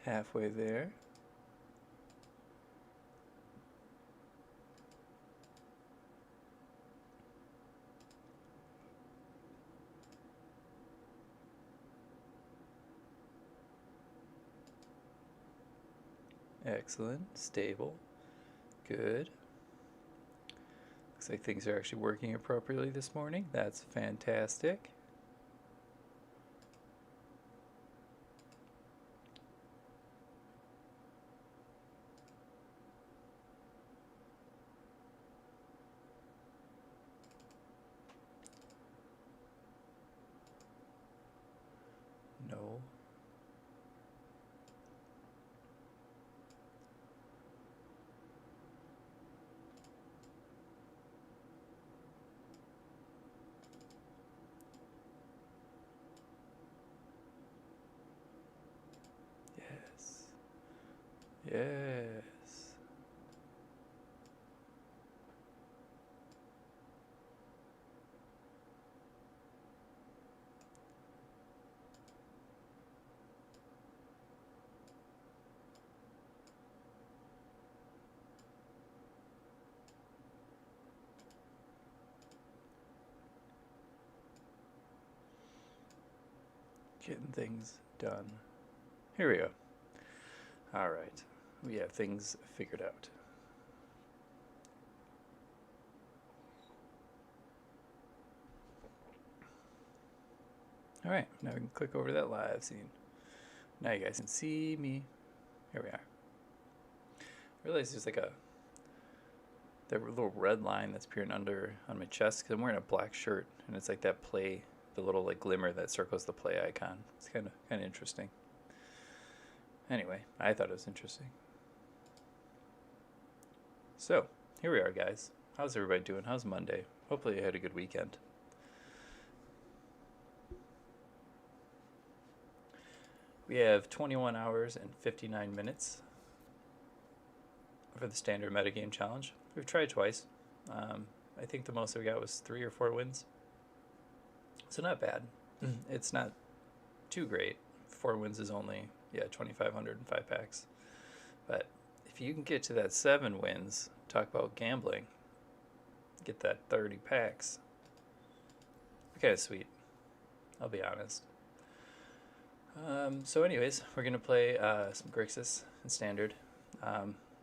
Halfway there. Excellent. Stable. Good. Looks like things are actually working appropriately this morning. That's fantastic. No. Yes. Yes. Getting things done. Here we go. All right. We have things figured out. All right. Now we can click over to that live scene. Now you guys can see me. Here we are. I realize there's like that little red line that's appearing under on my chest because I'm wearing a black shirt and it's like that play, the little like glimmer that circles the play icon. It's kind of interesting. Anyway, I thought it was interesting. So here we are, guys. How's everybody doing? How's Monday? Hopefully you had a good weekend. We have 21 hours and 59 minutes for the standard metagame challenge. We've tried twice. I think the most we got was 3 or 4 wins. So not bad. It's not too great. 4 wins is only, 2,500 and 5 packs. But if you can get to that 7 wins, talk about gambling, get that 30 packs. Okay, sweet. I'll be honest. So anyways, we're going to play some Grixis in standard.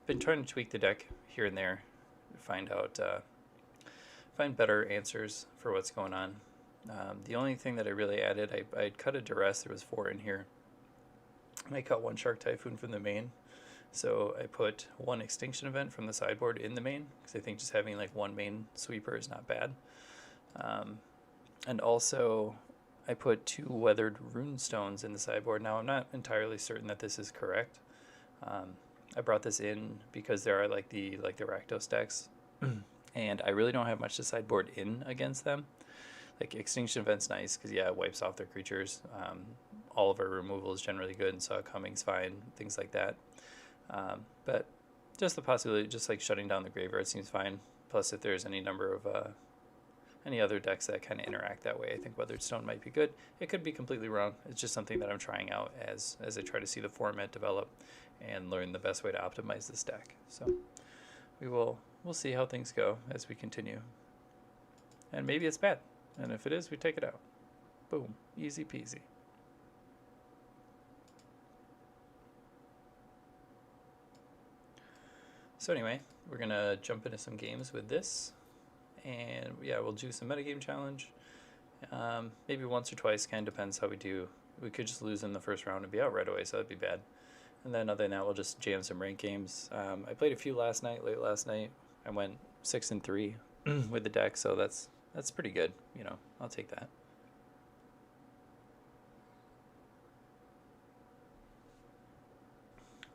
Been trying to tweak the deck here and there to find better answers for what's going on. The only thing that I really added, I cut a duress. There was 4 in here. And I cut 1 Shark Typhoon from the main. So I put 1 Extinction Event from the sideboard in the main, because I think just having like 1 main sweeper is not bad. And also I put 2 Weathered Runestones in the sideboard. Now I'm not entirely certain that this is correct. I brought this in because there are like the Rakdos decks, and I really don't have much to sideboard in against them. Like Extinction Event's nice because it wipes off their creatures. All of our removal is generally good, and Saw Coming's fine, things like that. But just the possibility, just like shutting down the graveyard seems fine. Plus, if there's any number of any other decks that kind of interact that way, I think Weathered Stone might be good. It could be completely wrong. It's just something that I'm trying out as I try to see the format develop and learn the best way to optimize this deck. So we'll see how things go as we continue. And maybe it's bad. And if it is, we take it out. Boom. Easy peasy. So anyway, we're going to jump into some games with this. And we'll do some metagame challenge. Maybe once or twice, kind of depends how we do. We could just lose in the first round and be out right away, so that'd be bad. And then other than that, we'll just jam some ranked games. I played a few late last night. I went 6-3 with the deck, so that's pretty good. I'll take that.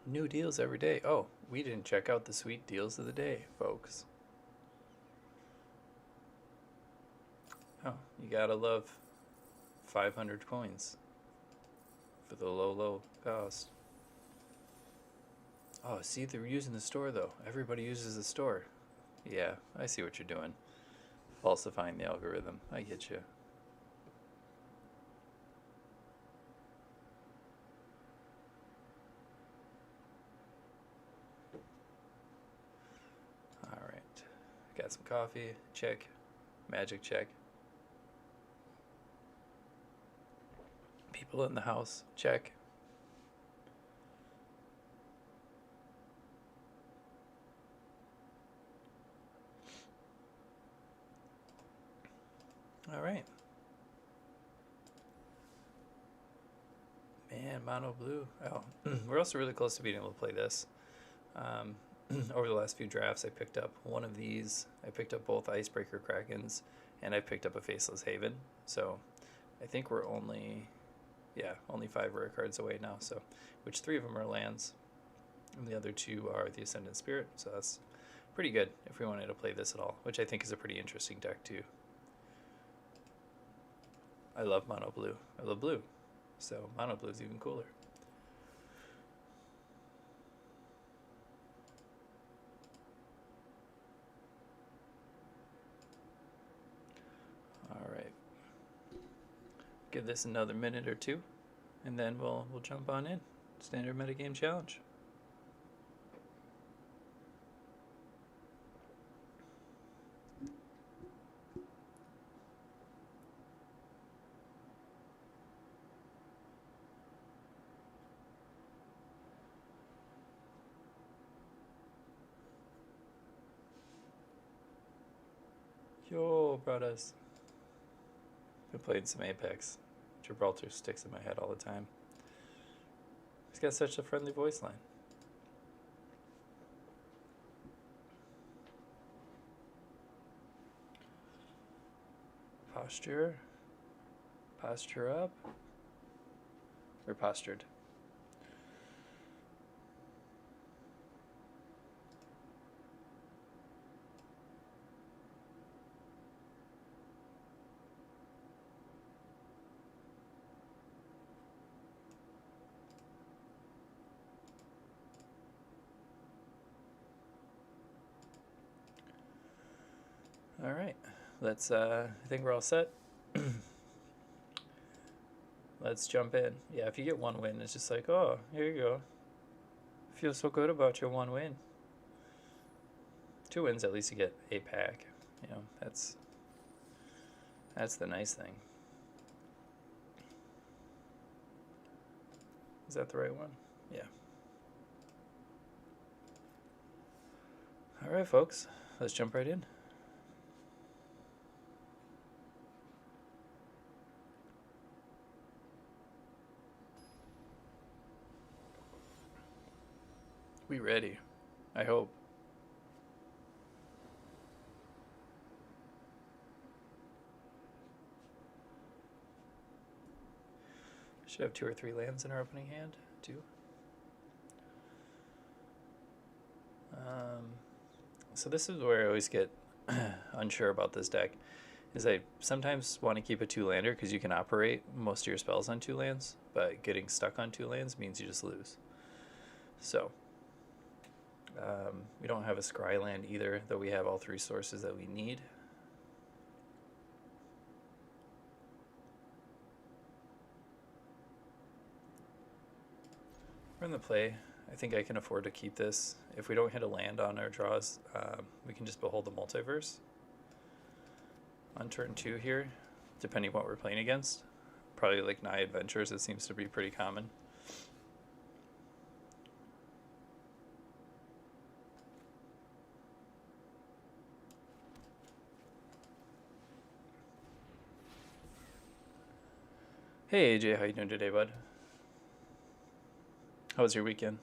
New deals every day. Oh, we didn't check out the sweet deals of the day, folks. Oh, you gotta love 500 coins for the low cost. Oh, see, they're using the store, though. Everybody uses the store. Yeah, I see what you're doing. Falsifying the algorithm. I get you. Got some coffee, check. Magic, check. People in the house, check. All right. Man, mono blue. Oh, we're also really close to being able to play this. Over the last few drafts, I picked up one of these. I picked up both Icebreaker Krakens, and I picked up a Faceless Haven. So I think we're only 5 rare cards away now. So, which 3 of them are lands, and the other 2 are the Ascendant Spirit. So that's pretty good if we wanted to play this at all, which I think is a pretty interesting deck too. I love mono blue. I love blue. So mono blue is even cooler. All right. Give this another minute or 2, and then we'll jump on in. Standard metagame challenge. Yo, brothers. Been playing some Apex. Gibraltar sticks in my head all the time. He's got such a friendly voice line. Posture. Posture up. Or postured. All right, let's, I think we're all set. Let's jump in. Yeah, if you get 1 win, it's just like, oh, here you go. Feel so good about your 1 win. 2 wins, at least you get a pack. You know, that's the nice thing. Is that the right one? Yeah. All right, folks, let's jump right in. We ready, I hope. Should have 2 or 3 lands in our opening hand, 2. So this is where I always get unsure about this deck, is I sometimes want to keep a 2-lander because you can operate most of your spells on 2 lands, but getting stuck on 2 lands means you just lose. So we don't have a scry land either, though we have all 3 sources that we need. We're in the play. I think I can afford to keep this. If we don't hit a land on our draws, we can just behold the Multiverse on turn 2 here, depending what we're playing against. Probably like Nigh Adventures, it seems to be pretty common. Hey AJ, how you doing today, bud? How was your weekend?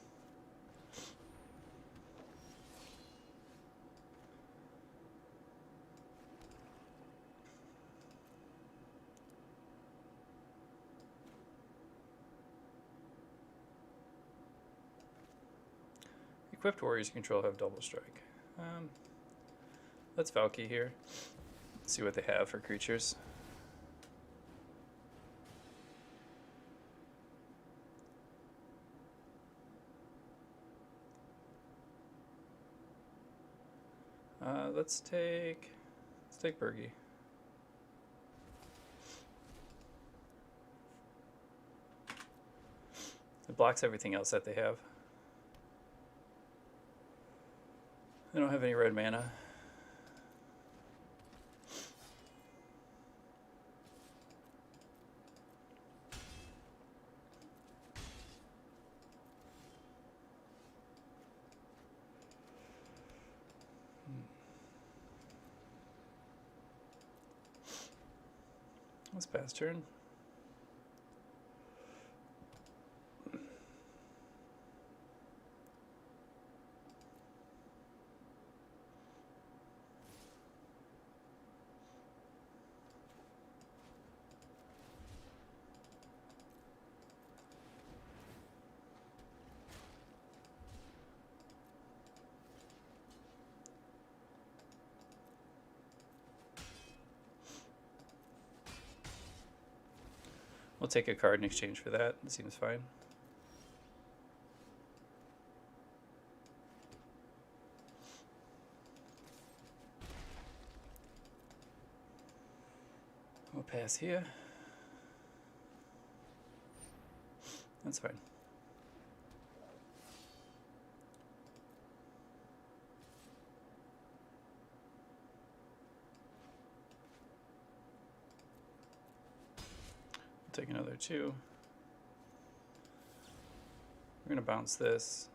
Equipped warriors you control have double strike. Let's Valky here. See what they have for creatures. Let's take Birgi. It blocks everything else that they have. They don't have any red mana. Let's pass turn. We'll take a card in exchange for that. It seems fine. We'll pass here. That's fine. We'll take another 2. We're going to bounce this.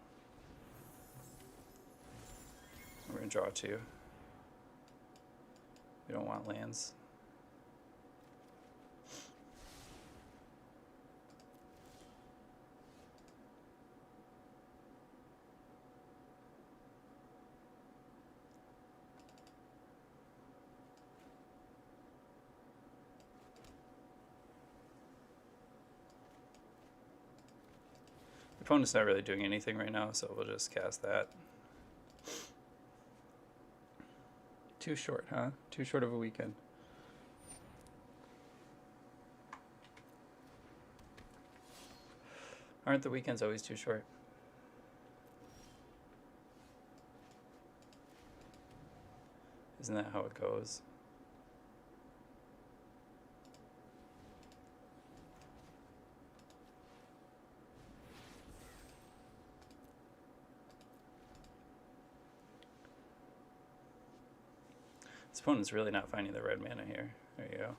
We're going to draw 2. We don't want lands. The opponent's not really doing anything right now, so we'll just cast that. Too short, huh? Too short of a weekend. Aren't the weekends always too short? Isn't that how it goes? This opponent's really not finding the red mana here. There you go.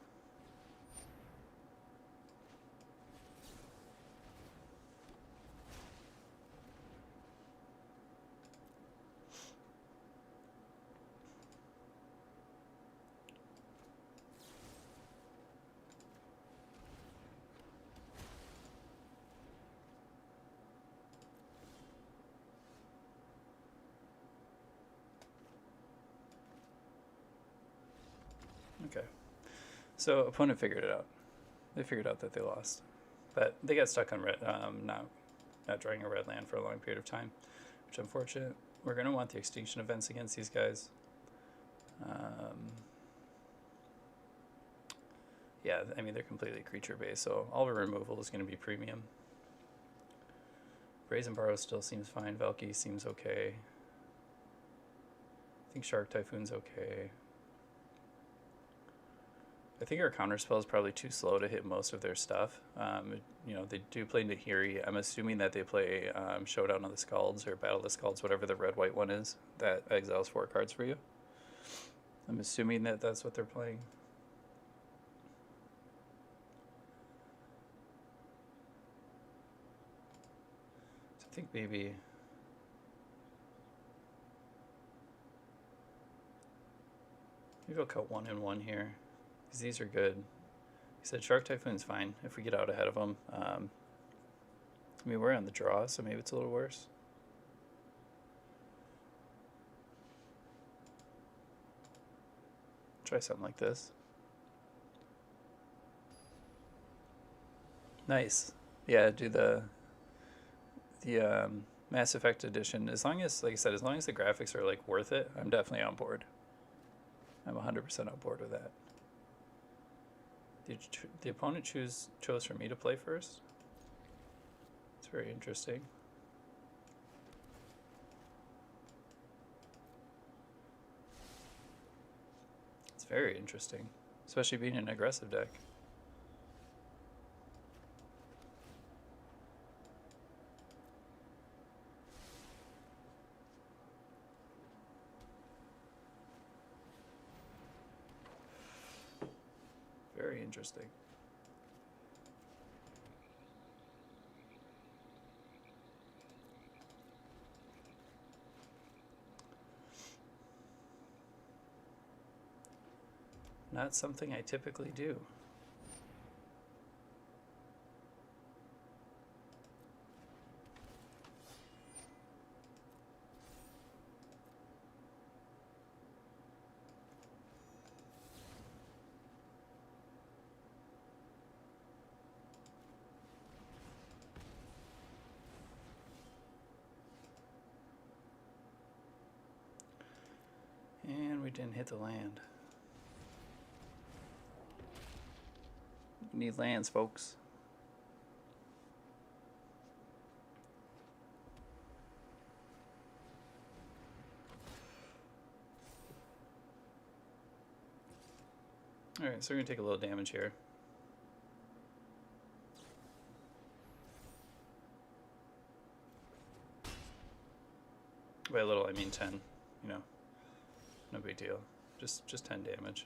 Okay. So opponent figured it out. They figured out that they lost. But they got stuck on red, not drawing a red land for a long period of time, which is unfortunate. We're going to want the extinction events against these guys. Yeah, I mean, they're completely creature-based, so all the removal is going to be premium. Brazen Borrow still seems fine. Valky seems okay. I think Shark Typhoon's okay. I think our counterspell is probably too slow to hit most of their stuff. They do play Nahiri. I'm assuming that they play Showdown of the Scalds or Battle of the Scalds, whatever the red-white one is, that exiles 4 cards for you. I'm assuming that that's what they're playing. So I think maybe I'll cut 1 and 1 here. These are good. He said Shark Typhoon's fine if we get out ahead of them. I mean, we're on the draw, so maybe it's a little worse. Try something like this. Nice. Yeah, do the Mass Effect edition. As long as, like I said, as long as the graphics are like worth it, I'm definitely on board. I'm 100% on board with that. Did the opponent chose for me to play first? It's very interesting. It's very interesting, especially being an aggressive deck. Very interesting. Not something I typically do. didn't hit the land. We need lands, folks. Alright, so we're going to take a little damage here. By a little, I mean 10, you know, no big deal. Just 10 damage.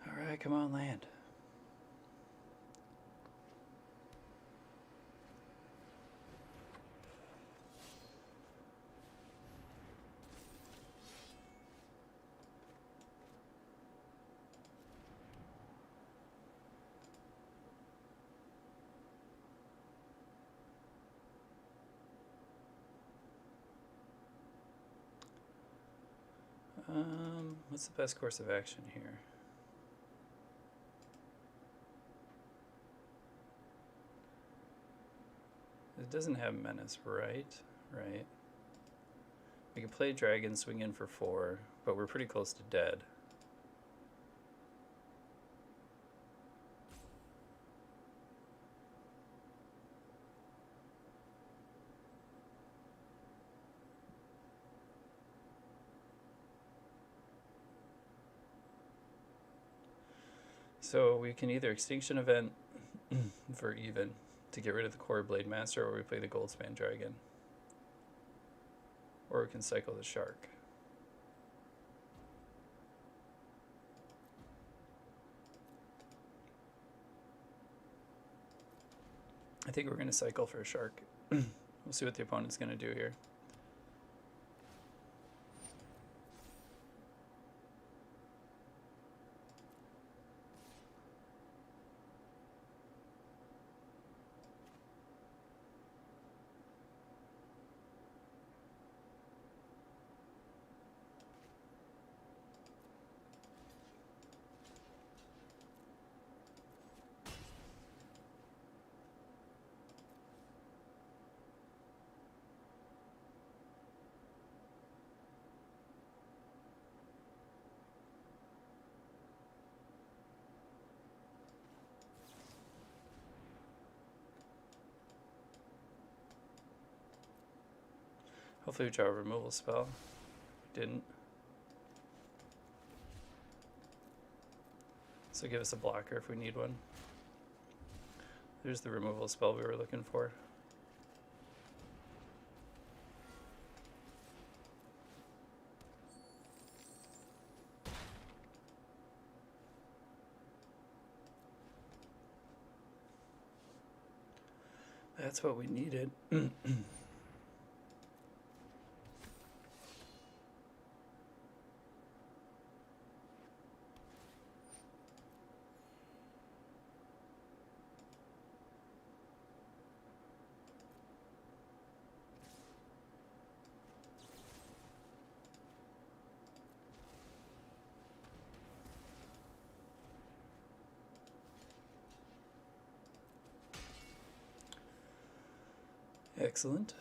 Alright, come on, land. What's the best course of action here? It doesn't have menace, right? Right. We could play dragon, swing in for 4, but we're pretty close to dead. So we can either Extinction Event for even to get rid of the core Blade Master, or we play the Goldspan Dragon. Or we can cycle the Shark. I think we're going to cycle for a Shark. We'll see what the opponent's going to do here. Hopefully we draw a removal spell. Didn't. So give us a blocker if we need one. There's the removal spell we were looking for. That's what we needed. Excellent.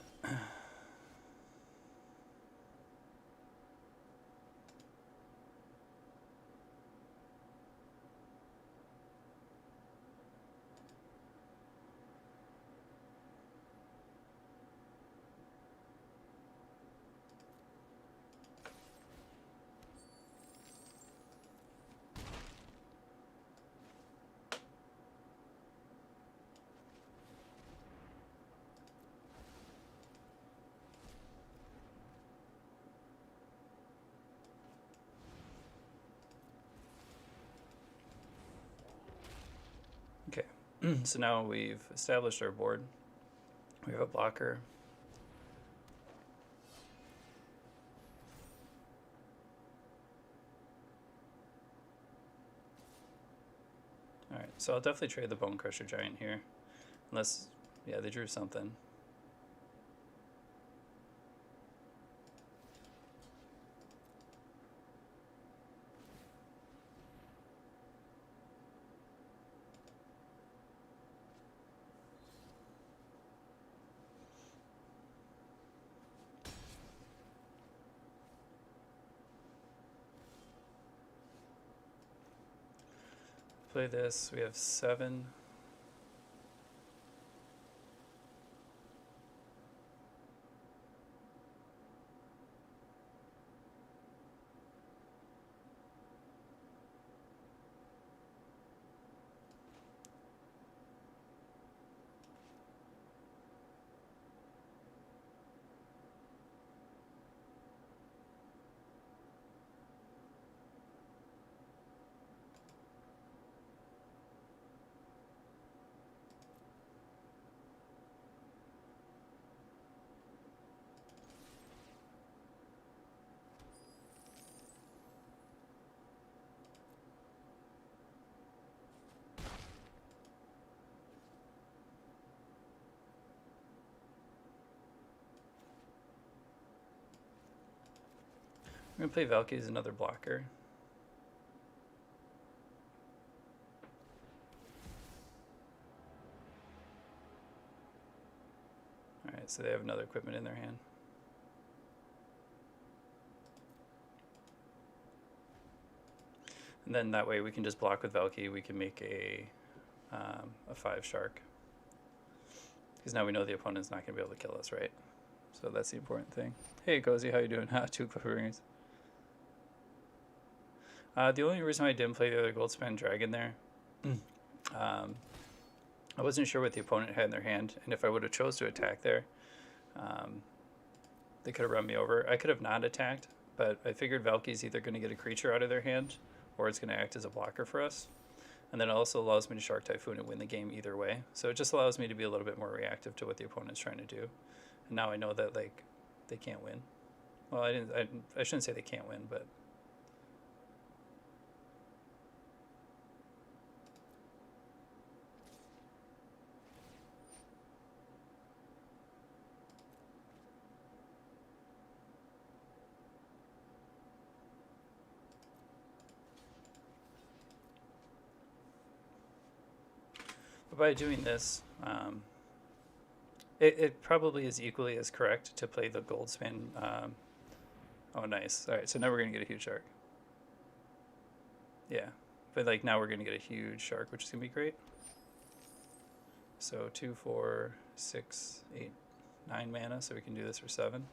Okay, so now we've established our board. We have a blocker. Alright, so I'll definitely trade the Bone Crusher Giant here. Unless Yeah, they drew something. Play this. We have 7. We're gonna play Valky as another blocker. Alright, so they have another equipment in their hand. And then that way we can just block with Valky. We can make a 5 shark. Because now we know the opponent's not going to be able to kill us, right? So that's the important thing. Hey, Cozy, how you doing? 2 Clipperingers. The only reason I didn't play the other Goldspan Dragon there, I wasn't sure what the opponent had in their hand, and if I would have chose to attack there, they could have run me over. I could have not attacked, but I figured Valky's either going to get a creature out of their hand, or it's going to act as a blocker for us. And then it also allows me to Shark Typhoon and win the game either way. So it just allows me to be a little bit more reactive to what the opponent's trying to do. And now I know that, like, they can't win. Well, I shouldn't say they can't win, but... But by doing this, it probably is equally as correct to play the Goldspan. Oh, nice. All right, so now we're going to get a huge shark. Yeah, but like now we're going to get a huge shark, which is going to be great. So 2, 4, 6, 8, 9 mana, so we can do this for 7.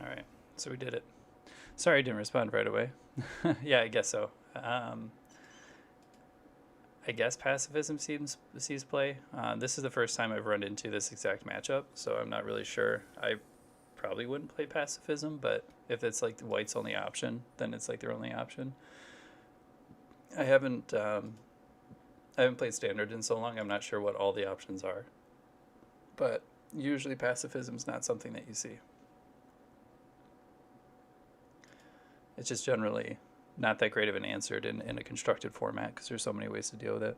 All right, so we did it. Sorry I didn't respond right away. Yeah, I guess so. I guess pacifism sees play. This is the first time I've run into this exact matchup, so I'm not really sure. I probably wouldn't play pacifism, but if it's like the white's only option, then it's like their only option. I haven't played standard in so long. I'm not sure what all the options are, but usually pacifism's not something that you see. It's just generally not that great of an answer in a constructed format because there's so many ways to deal with it.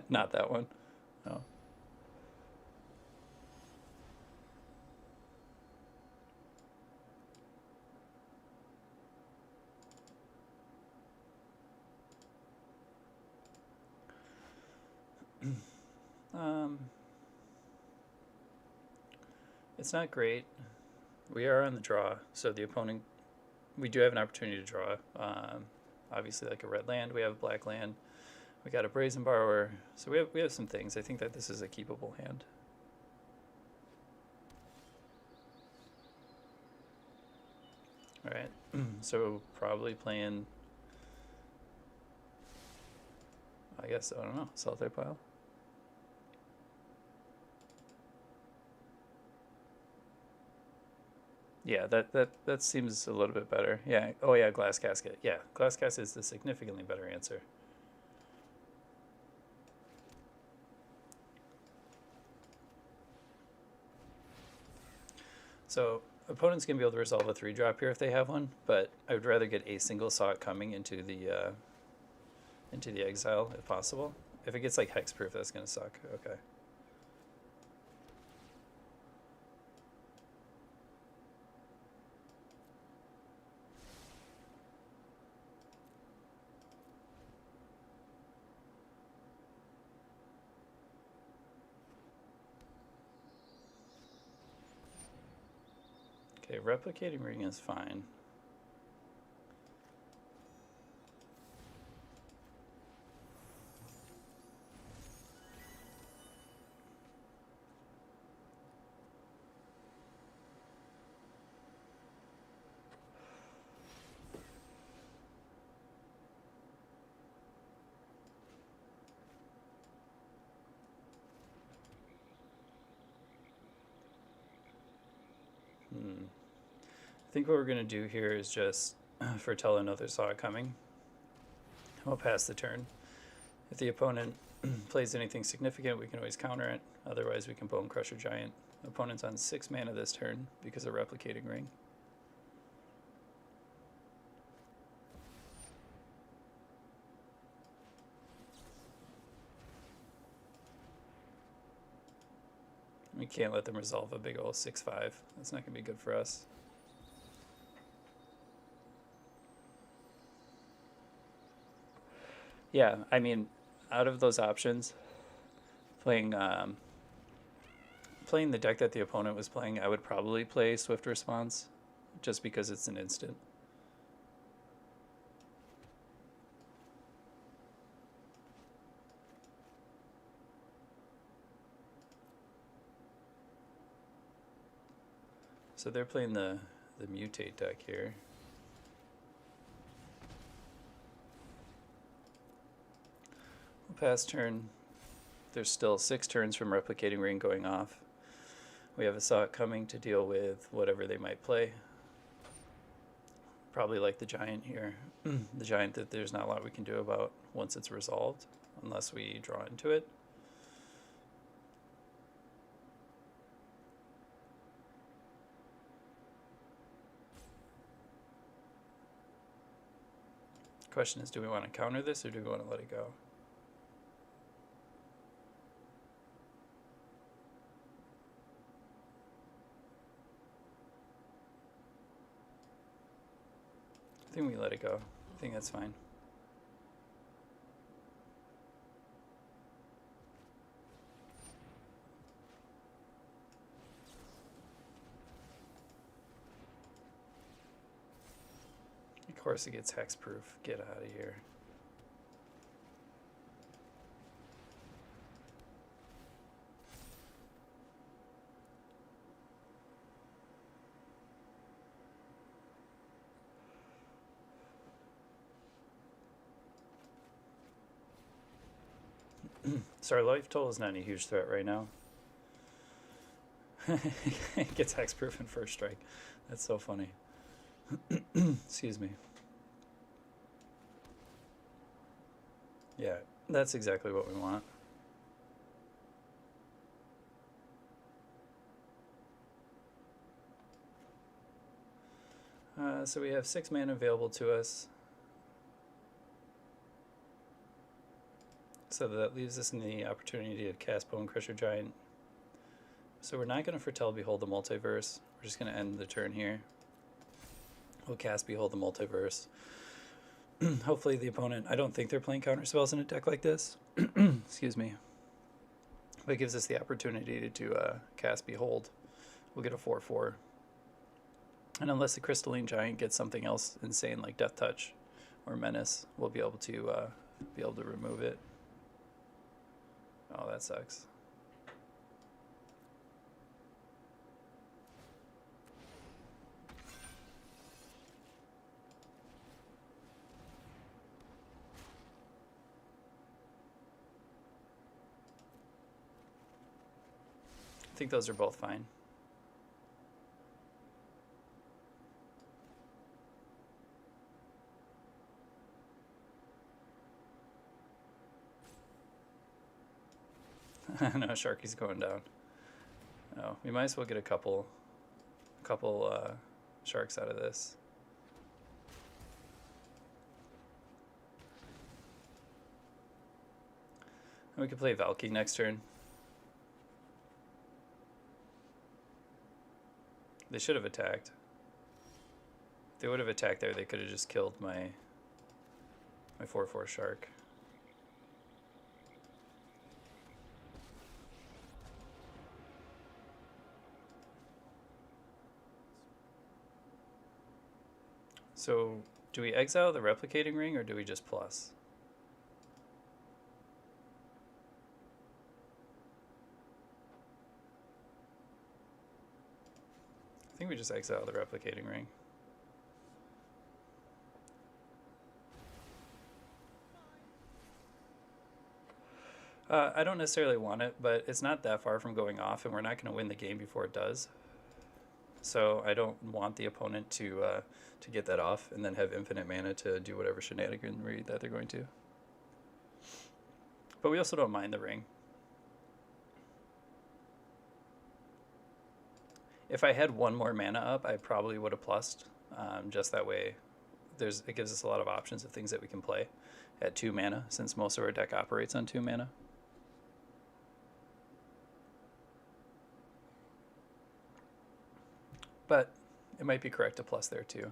Not that one. No. It's not great. We are on the draw, so the opponent, we do have an opportunity to draw. Obviously, like a red land, we have a black land. We got a Brazen Borrower, so we have some things. I think that this is a keepable hand. All right, so probably playing, I guess, I don't know, Saltire Pile. Yeah, that seems a little bit better. Yeah. Oh yeah, glass casket. Yeah, glass casket is the significantly better answer. So opponents can be able to resolve a 3-drop here if they have one, but I would rather get a single Saw Coming into the exile if possible. If it gets like hexproof, that's gonna suck. Okay. Okay, replicating ring is fine. I think what we're gonna do here is just foretell another Saw Coming. We'll pass the turn. If the opponent plays anything significant, we can always counter it. Otherwise, we can Bone Crusher Giant. Opponent's on 6 mana this turn because of Replicating Ring. We can't let them resolve a big ol' 6/5. That's not going to be good for us. Yeah, I mean, out of those options, playing playing the deck that the opponent was playing, I would probably play Swift Response, just because it's an instant. So they're playing the Mutate deck here. We'll pass turn. There's still 6 turns from Replicating Ring going off. We have a Saw Coming to deal with whatever they might play. Probably like the Giant here. The Giant that there's not a lot we can do about once it's resolved, unless we draw into it. Question is, do we want to counter this or do we want to let it go? I think we let it go. I think that's fine. Of course it gets hexproof. Get out of here. So our life total is not a huge threat right now. It gets hexproof in first strike. That's so funny. Excuse me. Yeah, that's exactly what we want. So we have 6 mana available to us. So that leaves us in the opportunity to cast Bone Crusher Giant. So we're not going to foretell Behold the Multiverse. We're just going to end the turn here. We'll cast Behold the Multiverse. Hopefully the opponent, I don't think they're playing counter spells in a deck like this. Excuse me. But it gives us the opportunity to cast Behold. We'll get a 4/4. And unless the Crystalline Giant gets something else insane like Death Touch or Menace, we'll be able to remove it. Oh, that sucks. I think those are both fine. No, Sharky's going down. Oh, we might as well get a couple sharks out of this. And we could play Valky next turn. They should have attacked. If they would have attacked there, they could have just killed my 4/4 shark. So, do we exile the replicating ring or do we just plus? I think we just exile the replicating ring. I don't necessarily want it, but it's not that far from going off, and we're not going to win the game before it does. So I don't want the opponent to get that off and then have infinite mana to do whatever shenaniganry that they're going to. But we also don't mind the ring. If I had one more mana up, I probably would have plussed. Just that way, it gives us a lot of options of things that we can play at 2 mana, since most of our deck operates on 2 mana. But it might be correct to plus there too.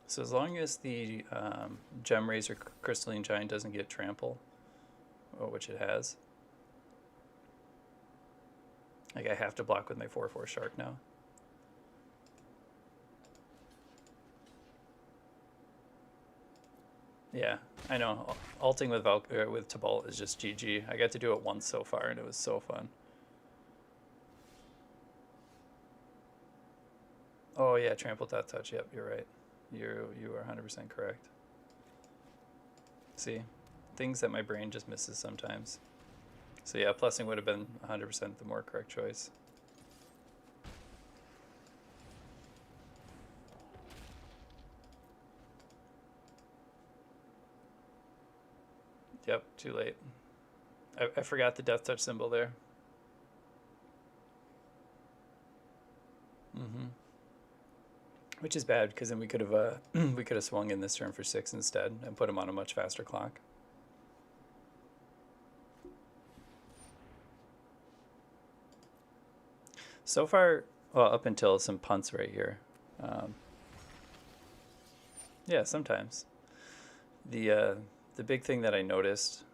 So as long as the Gemraze or Crystalline Giant doesn't get trample, which it has, like I have to block with my 4/4 shark now. Yeah, I know. Alting with Tibalt is just GG. I got to do it once so far, and it was so fun. Oh yeah, trample dot touch. Yep, you're right. You are 100% correct. See, things that my brain just misses sometimes. So yeah, plussing would have been 100% the more correct choice. Yep, too late. I forgot the death touch symbol there. Which is bad because then we could have swung in this turn for 6 instead and put him on a much faster clock. So far, well, up until some punts right here. Yeah, sometimes. The big thing that I noticed.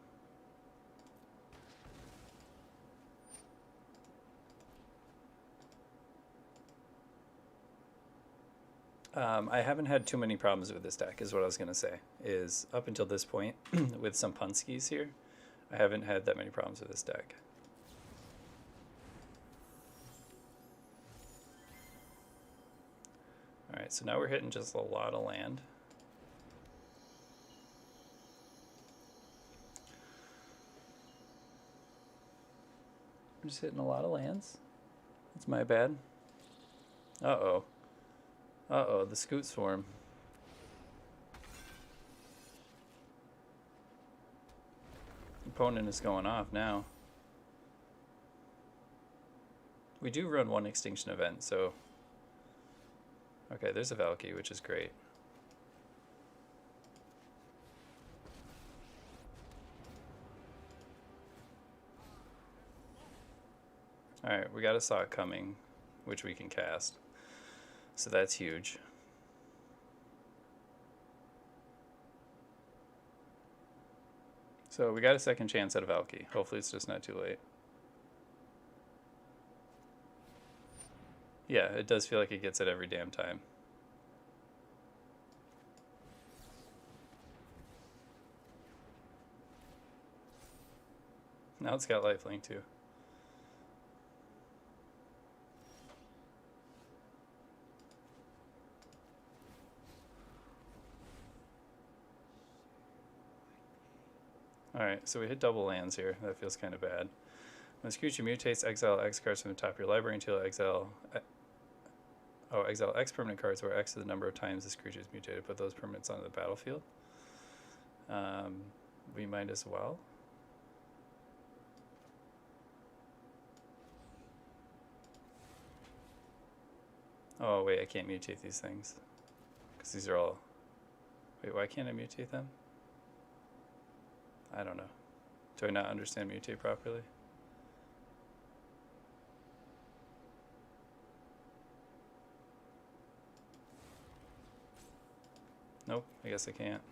I haven't had too many problems with this deck, is what I was going to say. Is up until this point, with some Punskis here, I haven't had that many problems with this deck. Alright, so now we're hitting just a lot of land. I'm just hitting a lot of lands. That's my bad. Uh-oh. Uh-oh, the Scoot Swarm. Opponent is going off now. We do run 1 extinction event, so... Okay, there's a Valky, which is great. Alright, we got a Saw coming, which we can cast. So that's huge. So we got a second chance at a Valky. Hopefully it's just not too late. Yeah, it does feel like it gets it every damn time. Now it's got lifelink too. Alright, so we hit double lands here. That feels kind of bad. When Scrooge mutates, exile X cards from the top of your library until exile X permanent cards where X is the number of times the Scrooge is mutated. Put those permanents onto the battlefield. Um, we might as well. Oh, wait, I can't mutate these things. Because these are all... Wait, why can't I mutate them? I don't know. Do I not understand mutate properly? Nope, I guess I can't.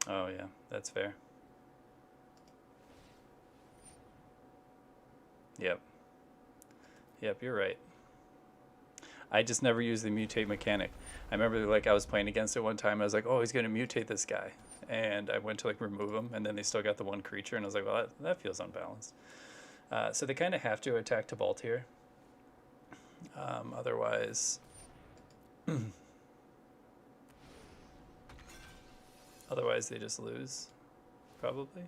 Oh yeah, that's fair. Yep. Yep, you're right. I just never used the mutate mechanic. I remember like I was playing against it one time. I was like, oh, he's gonna mutate this guy, and I went to like remove him, and then they still got the one creature, and I was like, well, that feels unbalanced. So they kind of have to attack Tibalt here. Otherwise, otherwise they just lose, probably.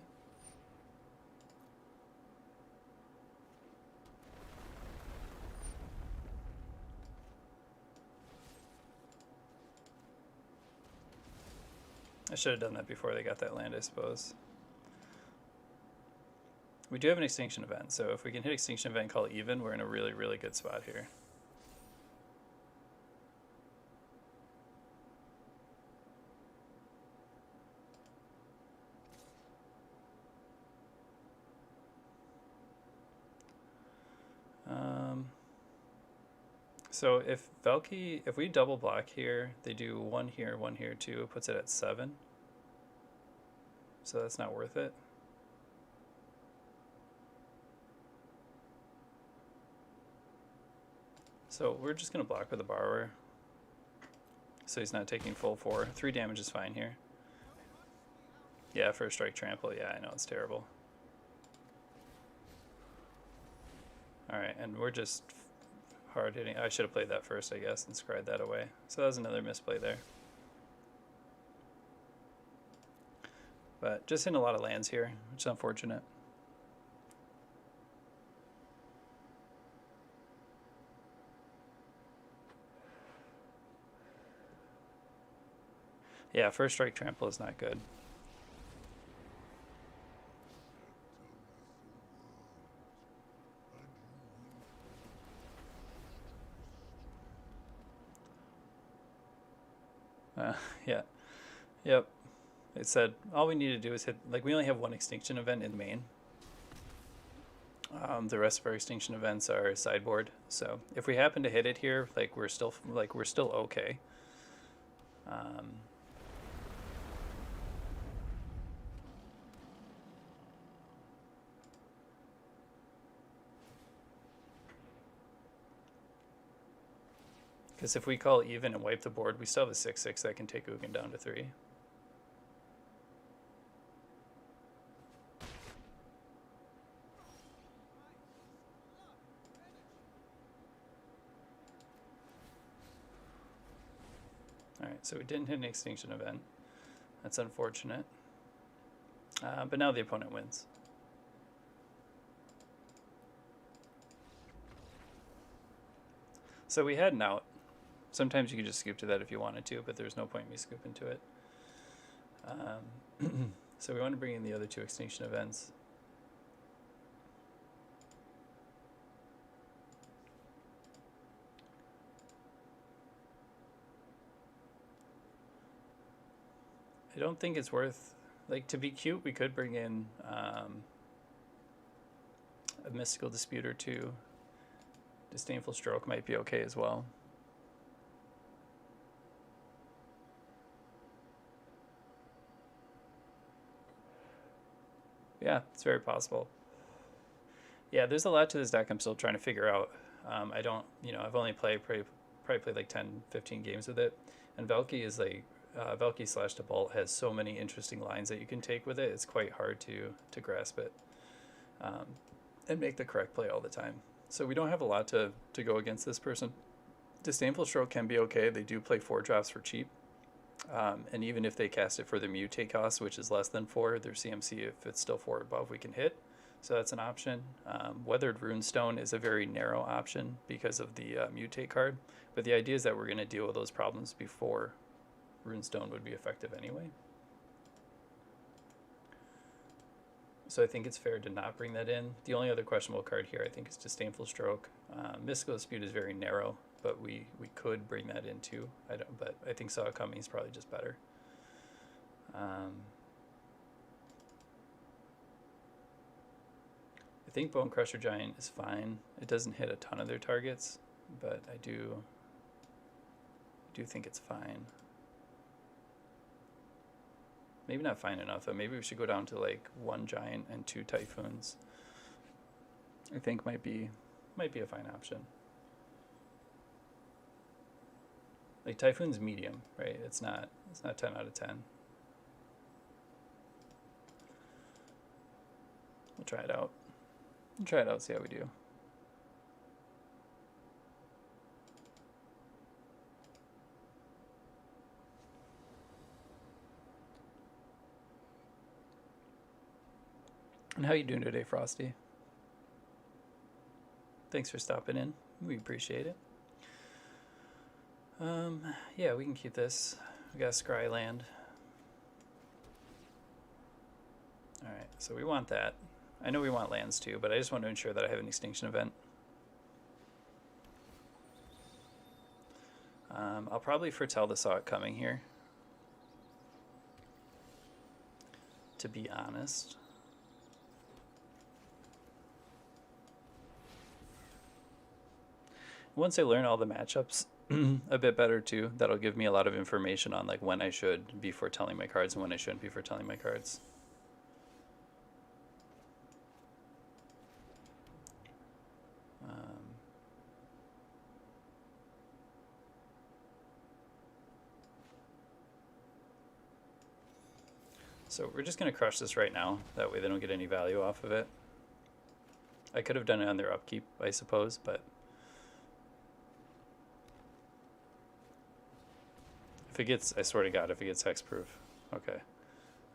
I should have done that before they got that land, I suppose. We do have an extinction event, so if we can hit extinction event and call it even, we're in a really, really good spot here. So if Valky, if we double block here, they do one here, 2, it puts it at 7. So that's not worth it. So we're just going to block with the borrower. So he's not taking full 4. 3 damage is fine here. Yeah, first strike trample. Yeah, I know, it's terrible. Alright, and we're just hard hitting. I should have played that first, I guess, and scried that away. So that was another misplay there. But just hitting a lot of lands here, which is unfortunate. Yeah, first strike trample is not good. Yeah. Yep. It said all we need to do is hit, like, we only have one extinction event in main. The rest of our extinction events are sideboard. So if we happen to hit it here, like we're still okay. Because if we call even and wipe the board, we still have a 6/6 that can take Ugin down to 3. Alright, so we didn't hit an extinction event. That's unfortunate. But now the opponent wins. So we had an out. Sometimes you could just scoop to that if you wanted to, but there's no point in me scooping to it. So we want to bring in the other 2 extinction events. I don't think it's worth, like, to be cute, we could bring in a Mystical Dispute or 2. Disdainful Stroke might be okay as well. Yeah, it's very possible. Yeah, there's a lot to this deck I'm still trying to figure out. I don't, I've only probably played like 10, 15 games with it. And Valky is like, Valky / Tibalt has so many interesting lines that you can take with it. It's quite hard to grasp it and make the correct play all the time. So we don't have a lot to go against this person. Disdainful Stroke can be okay. They do play 4 drops for cheap. And even if they cast it for the mutate cost, which is less than 4, their CMC, if it's still 4 above, we can hit. So that's an option. Weathered Runestone is a very narrow option because of the mutate card. But the idea is that we're going to deal with those problems before Runestone would be effective anyway. So I think it's fair to not bring that in. The only other questionable card here, I think, is Disdainful Stroke. Mystical Dispute is very narrow, but we could bring that in too. But I think Saw It Coming is probably just better. I think Bone Crusher Giant is fine. It doesn't hit a ton of their targets, but I do think it's fine. Maybe not fine enough, but maybe we should go down to like 1 Giant and 2 Typhoons. I think might be a fine option. Like Typhoon's medium, right? It's not 10 out of 10. We'll try it out. See how we do. And how you doing today, Frosty? Thanks for stopping in. We appreciate it. Yeah, we can keep this. We got Scryland. Alright, so we want that. I know we want lands too, but I just want to ensure that I have an extinction event. I'll probably foretell the Saw It Coming here, to be honest. Once I learn all the matchups a bit better too, that'll give me a lot of information on like when I should be foretelling my cards and when I shouldn't be foretelling my cards. So we're just going to crush this right now. That way they don't get any value off of it. I could have done it on their upkeep, I suppose, but if it gets, I swear to God, if it gets hexproof, okay.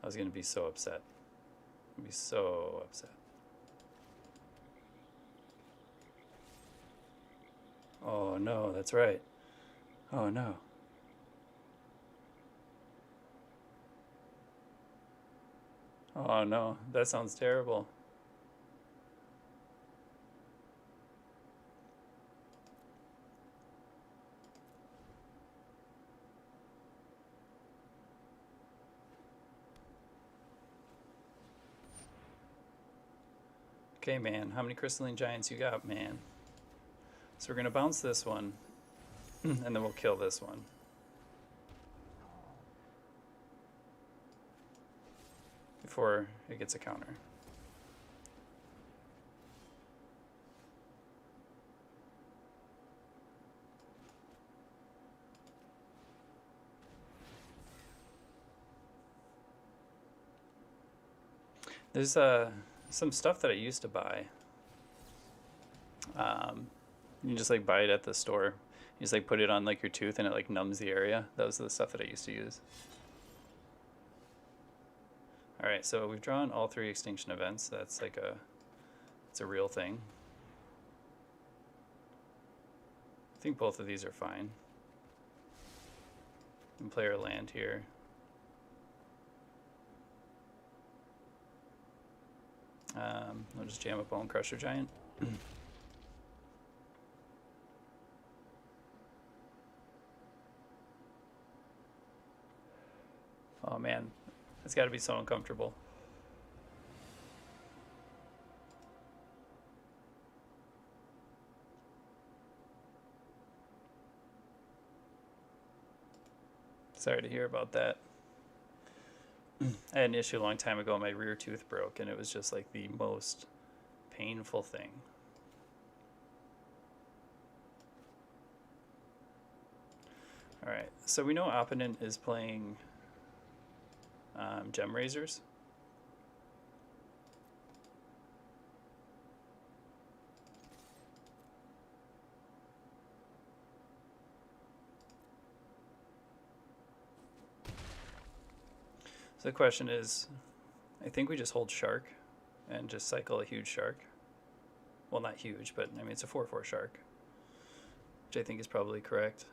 I was going to be so upset. I'd be so upset. Oh no, that's right. Oh no. Oh no, that sounds terrible. Okay, man, how many Crystalline Giants you got, man? So we're going to bounce this one, and then we'll kill this one. Before it gets a counter. There's some stuff that I used to buy. You just like buy it at the store. You just like put it on like your tooth and it like numbs the area. That was the stuff that I used to use. Alright, so we've drawn all 3 extinction events. That's like it's a real thing. I think both of these are fine. We can play our land here. I'll just jam a Bone Crusher Giant. Oh man, it's got to be so uncomfortable. Sorry to hear about that. I had an issue a long time ago. My rear tooth broke, and it was just like the most painful thing. Alright, so we know Opponent is playing Gem Razors. So the question is, I think we just hold Shark. and just cycle a huge shark. Well, not huge, but I mean it's a 4/4 shark, which I think is probably correct.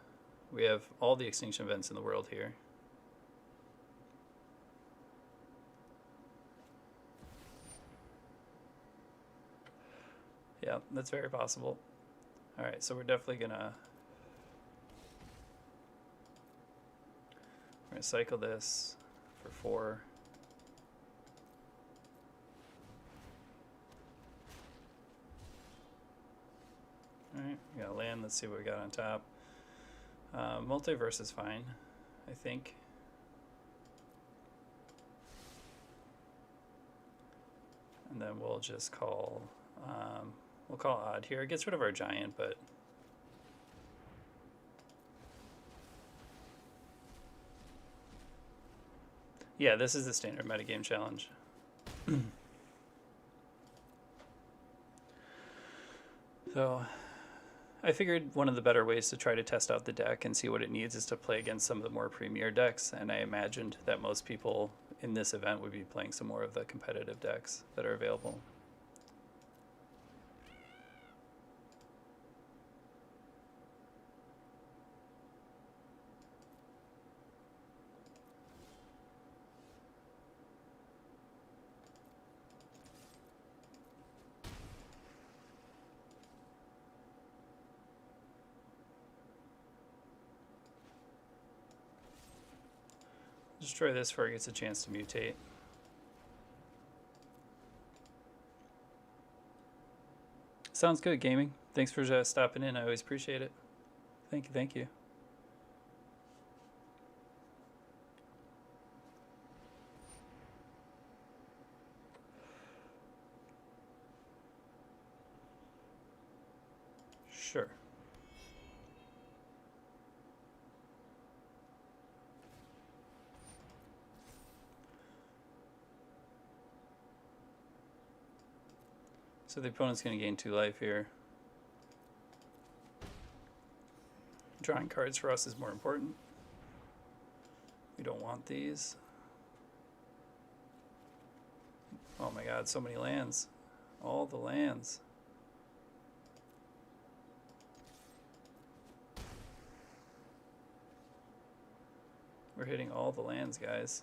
We have all the extinction events in the world here. Yeah, that's very possible. All right, so we're definitely gonna cycle this for 4. All right, we got land. Let's see what we got on top. Multiverse is fine, I think. And then we'll just call, we'll call odd here. It gets rid of our giant, but yeah, this is the standard metagame challenge. So I figured one of the better ways to try to test out the deck and see what it needs is to play against some of the more premier decks, and I imagined that most people in this event would be playing some more of the competitive decks that are available. Destroy this before it gets a chance to mutate. Sounds good, gaming. Thanks for stopping in. I always appreciate it. Thank you, thank you. Sure. So the opponent's going to gain 2 life here. Drawing cards for us is more important. We don't want these. Oh my god, so many lands. All the lands. We're hitting all the lands, guys.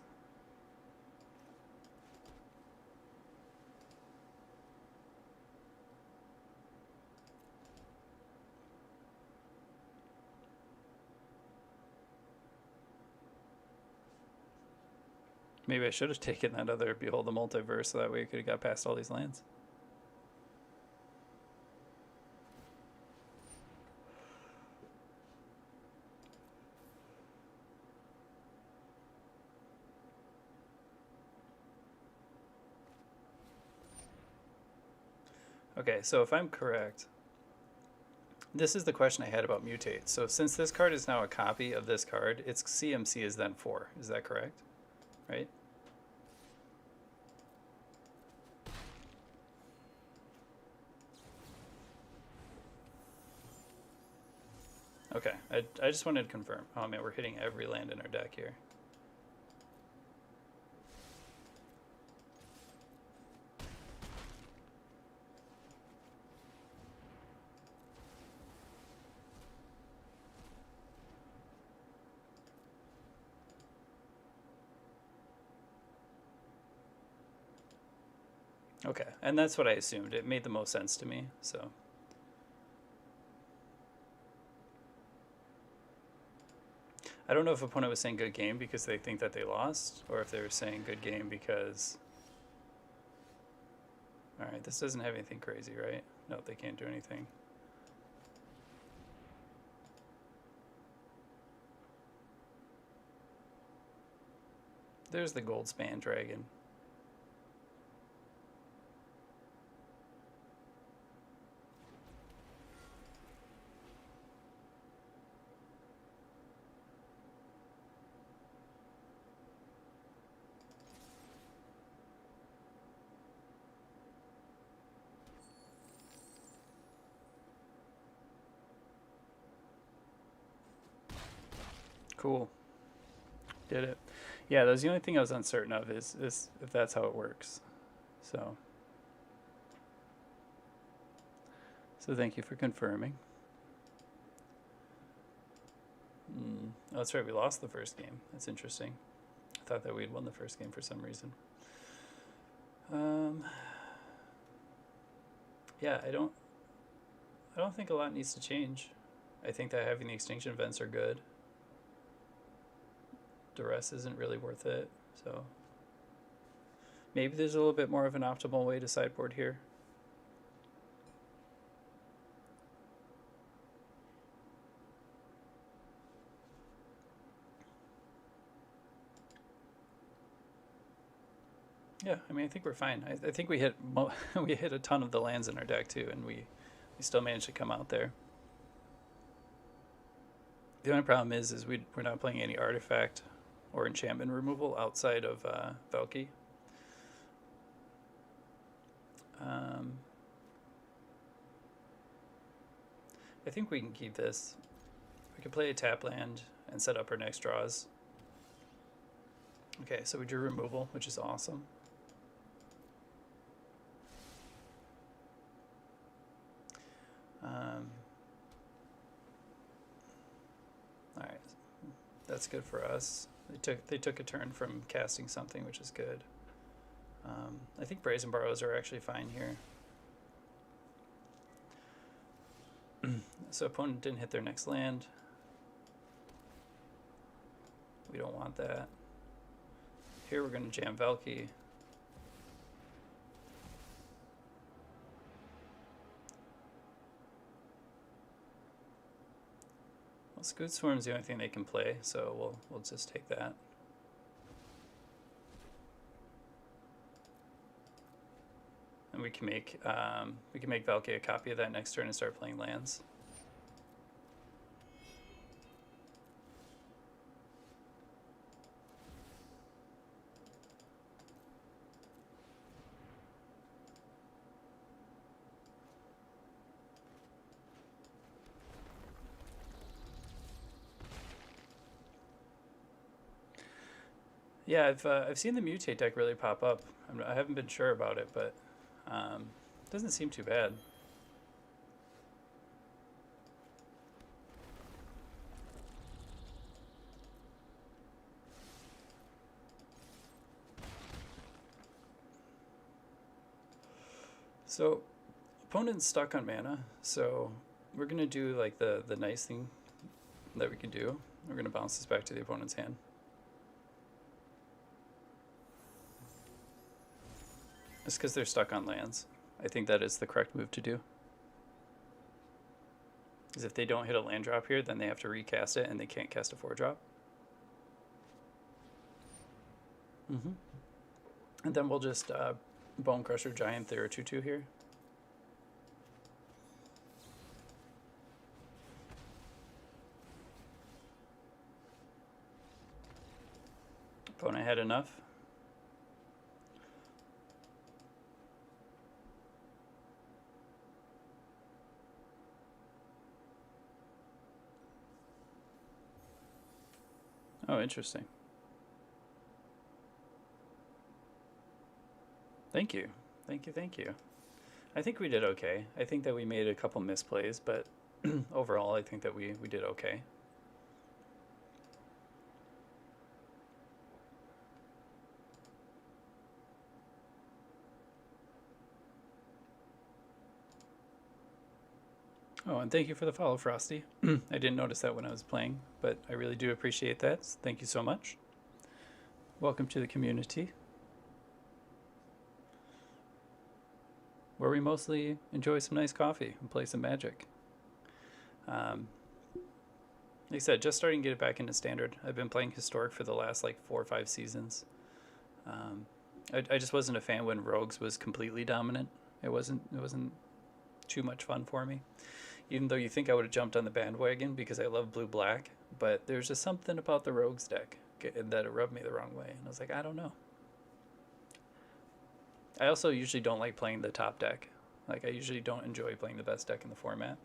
Maybe I should have taken that other Behold the Multiverse so that way we could have got past all these lands. Okay, so if I'm correct, this is the question I had about mutate. So since this card is now a copy of this card, its CMC is then 4. Is that correct? Right? Okay, I just wanted to confirm. Oh man, we're hitting every land in our deck here. Okay, and that's what I assumed. It made the most sense to me, so. I don't know if opponent was saying good game because they think that they lost, or if they were saying good game because... Alright, this doesn't have anything crazy, right? No, they can't do anything. There's the Goldspan Dragon. Cool. Did it. Yeah, that was the only thing I was uncertain of is if that's how it works. So, So thank you for confirming. Oh, that's right. We lost the first game. That's interesting. I thought that we'd won the first game for some reason. Yeah, I don't think a lot needs to change. I think that having the extinction events are good. Duress isn't really worth it, so maybe there's a little bit more of an optimal way to sideboard here. Yeah, I mean, I think we're fine. I think we hit we hit a ton of the lands in our deck too, and we still managed to come out there. The only problem is we're not playing any artifact or enchantment removal outside of Valki. I think we can keep this. We could play a tap land and set up our next draws. Okay, so we drew removal, which is awesome. All right, that's good for us. They took a turn from casting something, which is good. I think Brazen Burrows are actually fine here. So opponent didn't hit their next land. We don't want that. Here we're going to jam Valki. Well, Scute Swarm's the only thing they can play, so we'll just take that. And we can make Valki a copy of that next turn and start playing lands. Yeah, I've seen the Mutate deck really pop up. I haven't been sure about it, but it doesn't seem too bad. So, opponent's stuck on mana, so we're gonna do like the nice thing that we can do. We're gonna bounce this back to the opponent's hand. It's because they're stuck on lands. I think that is the correct move to do. Because if they don't hit a land drop here, then they have to recast it, and they can't cast a 4-drop. And then we'll just Bone Crusher Giant their 2/2 here. Opponent had enough. Oh, interesting. Thank you. Thank you. I think we did okay. I think that we made a couple misplays, but overall I think that we did okay. Oh, and thank you for the follow, Frosty. I didn't notice that when I was playing, but I really do appreciate that. Thank you so much. Welcome to the community, where we mostly enjoy some nice coffee and play some Magic. Like I said, just starting to get it back into Standard. I've been playing Historic for the last like 4 or 5 seasons. I just wasn't a fan when Rogues was completely dominant. It wasn't too much fun for me. Even though you think I would have jumped on the bandwagon because I love blue-black, but there's just something about the Rogues deck that it rubbed me the wrong way. And I was like, I don't know. I also usually don't like playing the top deck. Like, I usually don't enjoy playing the best deck in the format.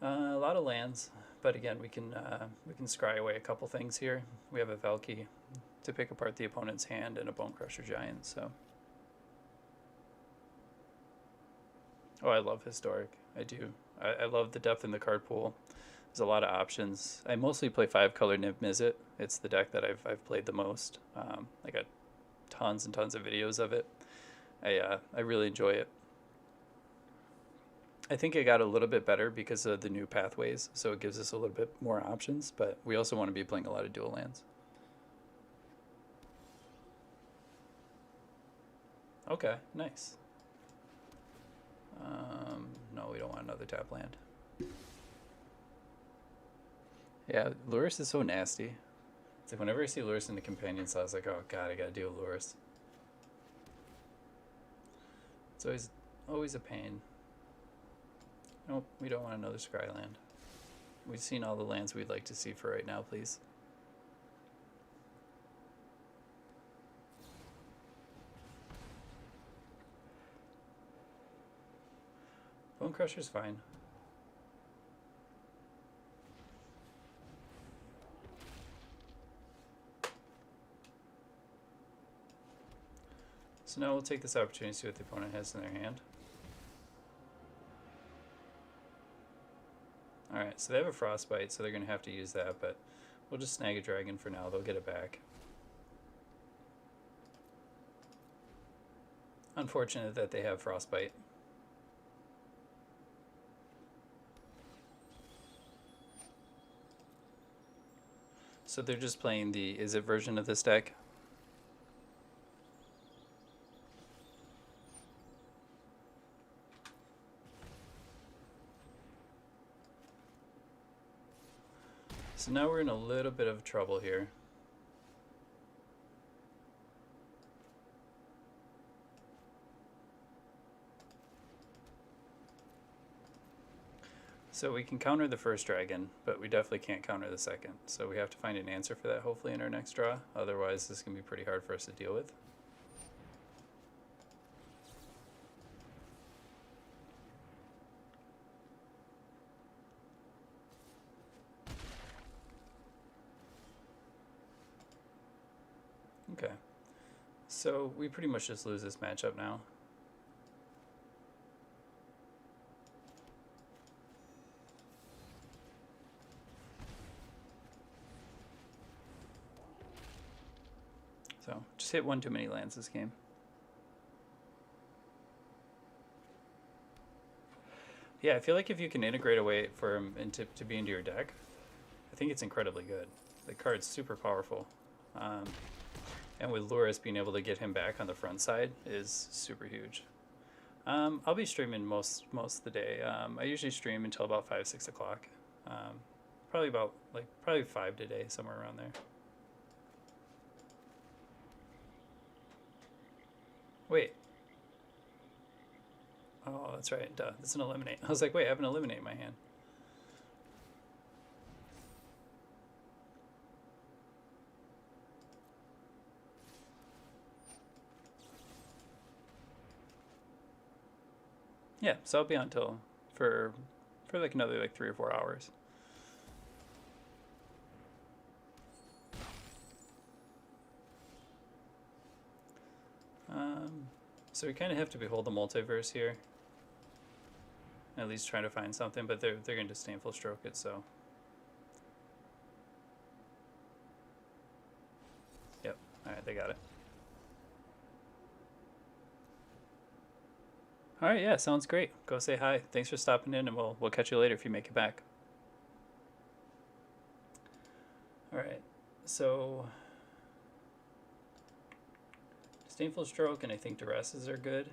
A lot of lands, but again, we can scry away a couple things here. We have a Valki to pick apart the opponent's hand and a Bone Crusher Giant, so... Oh, I love historic. I do. I love the depth in the card pool. There's a lot of options. I mostly play 5 color Niv Mizzet. It's the deck that I've played the most. I got tons and tons of videos of it. I really enjoy it. I think it got a little bit better because of the new pathways, so it gives us a little bit more options, but we also want to be playing a lot of dual lands. Okay, nice. No, we don't want another tap land. Yeah, Lurrus is so nasty. It's like whenever I see Lurrus in the companion slot, I was like, oh god, I gotta deal with Lurrus. It's always a pain. Nope, we don't want another Scryland. We've seen all the lands we'd like to see for right now, please. Bone Crusher's fine. So now we'll take this opportunity to see what the opponent has in their hand. Alright, so they have a Frostbite, so they're going to have to use that, but we'll just snag a dragon for now. They'll get it back. Unfortunate that they have Frostbite. So they're just playing the Izzet version of this deck. So now we're in a little bit of trouble here. So we can counter the first dragon, but we definitely can't counter the second. So we have to find an answer for that hopefully in our next draw. Otherwise this can be pretty hard for us to deal with. Okay. So we pretty much just lose this matchup now. So just hit one too many lands this game. Yeah, I feel like if you can integrate a way for him to be into your deck, I think it's incredibly good. The card's super powerful. And with Lurrus being able to get him back on the front side is super huge. I'll be streaming most of the day. I usually stream until about 5, 6 o'clock. Probably 5 today, somewhere around there. Wait. Oh, that's right. Duh. That's an eliminate. I was like, wait, I have an eliminate in my hand. Yeah, so I'll be on till for like another like 3 or 4 hours. So we kind of have to behold the multiverse here. At least trying to find something, but they're going to disdainful stroke it, so. Yep. All right, they got it. All right, yeah, sounds great. Go say hi. Thanks for stopping in, and we'll catch you later if you make it back. All right, so disdainful stroke, and I think duresses are good.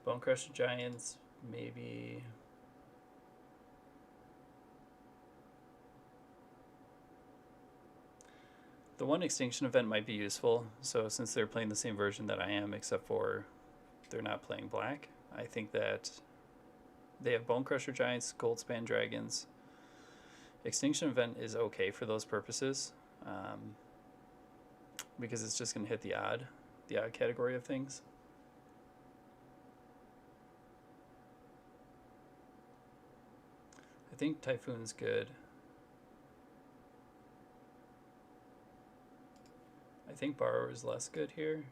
Bone Crusher Giants, maybe. The one extinction event might be useful. So since they're playing the same version that I am, except for they're not playing black, I think that they have Bone Crusher Giants, Goldspan Dragons. Extinction event is okay for those purposes, because it's just going to hit the odd category of things. I think Typhoon's good. I think Borrower is less good here.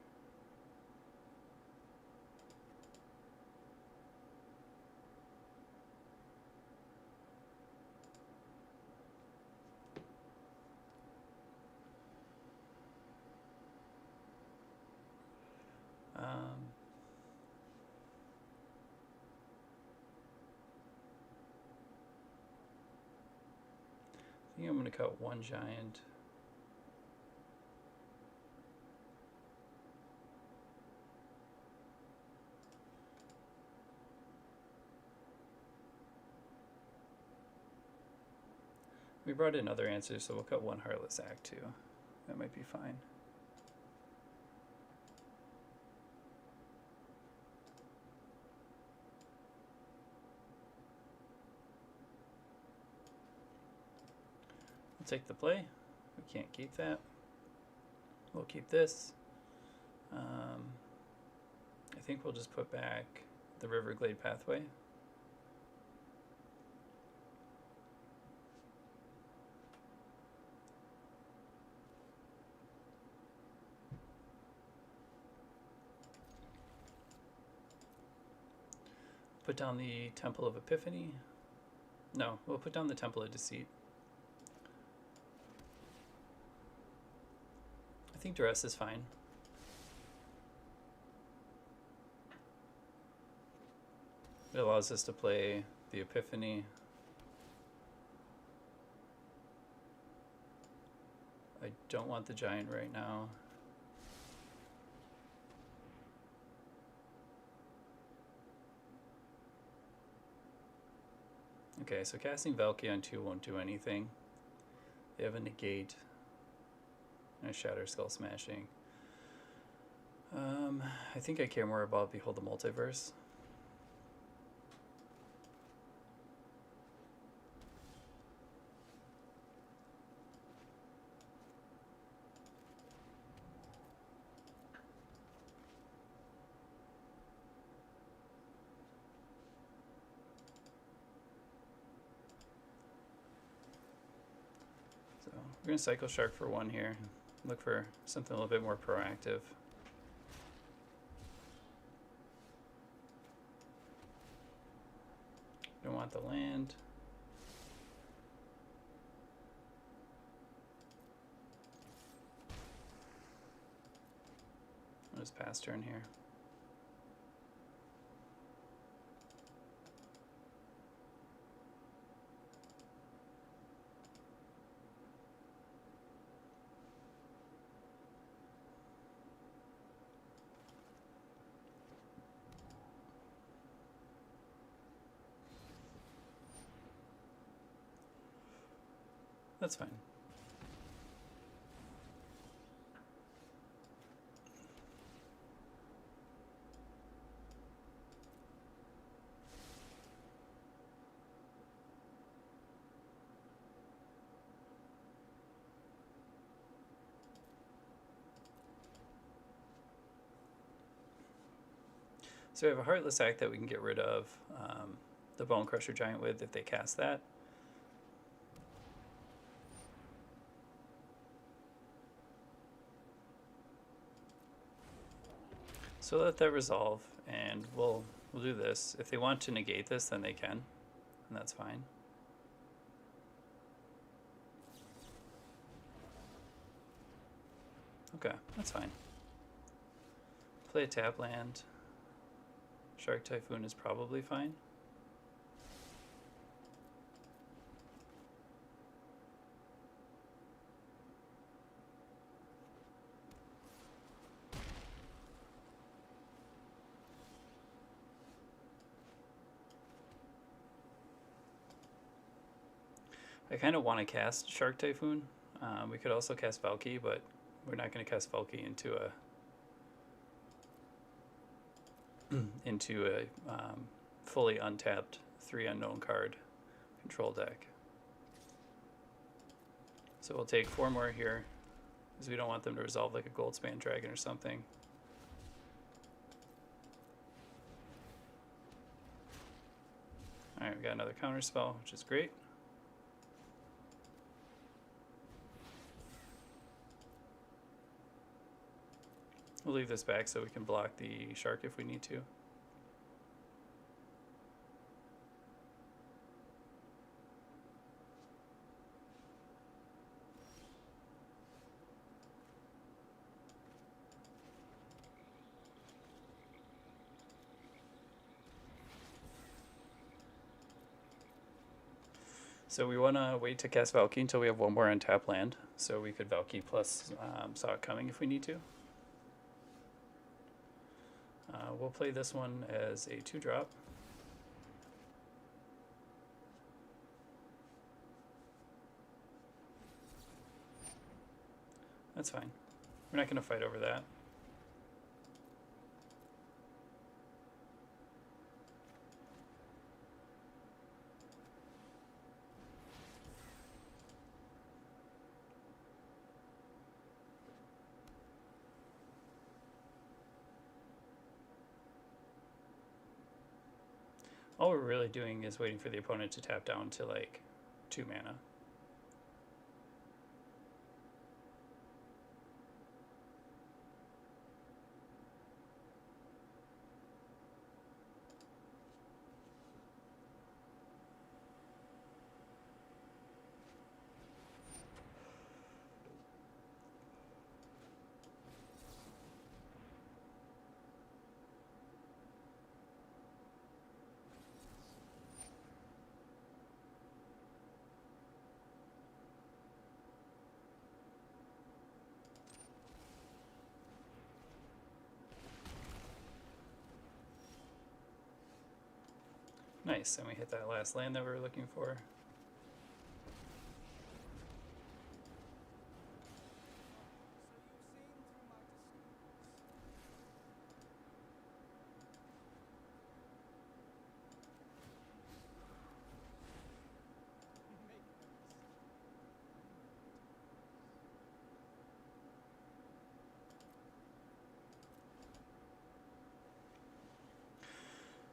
think I'm going to cut one giant. We brought in other answers, so we'll cut one Heartless Act too. That might be fine. We'll take the play. We can't keep that. We'll keep this. I think we'll just put back the Riverglade Pathway. Put down the Temple of Epiphany. No, we'll put down the Temple of Deceit. I think Duress is fine. It allows us to play the Epiphany. I don't want the giant right now. Okay, so casting Valky on 2 won't do anything. They have a negate and a Shatter Skull Smashing. I think I care more about Behold the Multiverse. We're going to Cycle Shark for 1 here. Look for something a little bit more proactive. Don't want the land. I'll just pass turn here. That's fine. So we have a Heartless Act that we can get rid of the Bone Crusher Giant with if they cast that. So let that resolve, and we'll do this. If they want to negate this, then they can, and that's fine. Okay, that's fine. Play a tap land. Shark Typhoon is probably fine. I kind of want to cast Shark Typhoon. We could also cast Valky, but we're not going to cast Valky into a fully untapped 3 unknown card control deck. So we'll take 4 more here, because we don't want them to resolve like a Goldspan Dragon or something. Alright, we got another counter spell, which is great. We'll leave this back so we can block the shark if we need to. So we want to wait to cast Valky until we have one more untap land. So we could Valky plus Saw It Coming if we need to. We'll play this one as a 2-drop. That's fine. We're not going to fight over that. All we're really doing is waiting for the opponent to tap down to like 2 mana. Nice, and we hit that last land that we were looking for.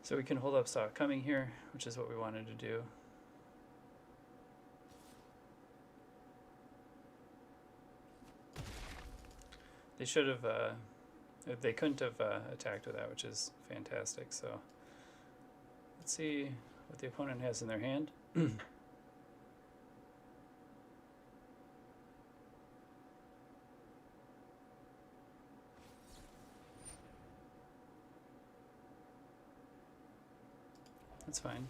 So we can hold up Saw It Coming here, which is what we wanted to do. They should have, they couldn't have attacked with that, which is fantastic. So let's see what the opponent has in their hand. That's fine.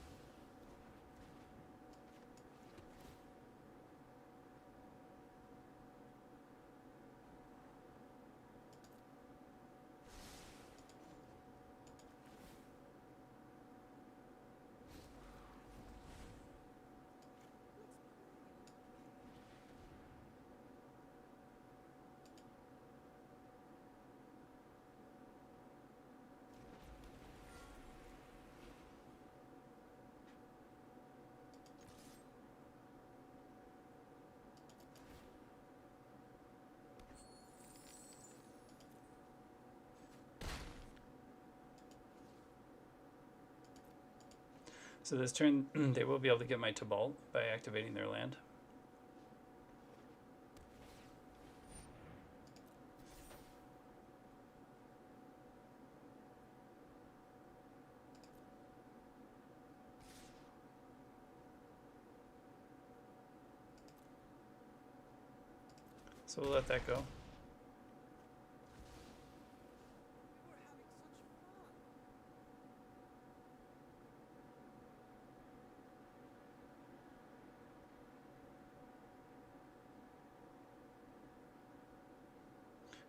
So this turn, they will be able to get my Tibalt by activating their land. So we'll let that go.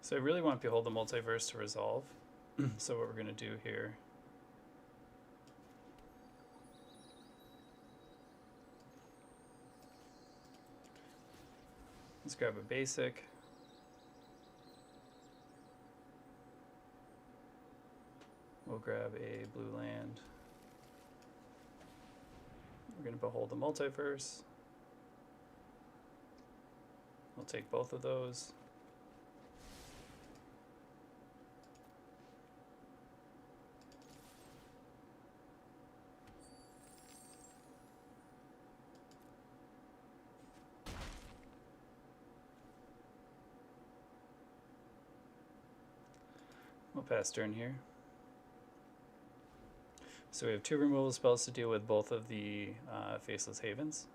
So I really want Behold the Multiverse to resolve. So what we're going to do here, let's grab a basic. We'll grab a blue land. We're going to Behold the Multiverse. We'll take both of those. We'll pass turn here. So we have 2 removal spells to deal with both of the Faceless Havens.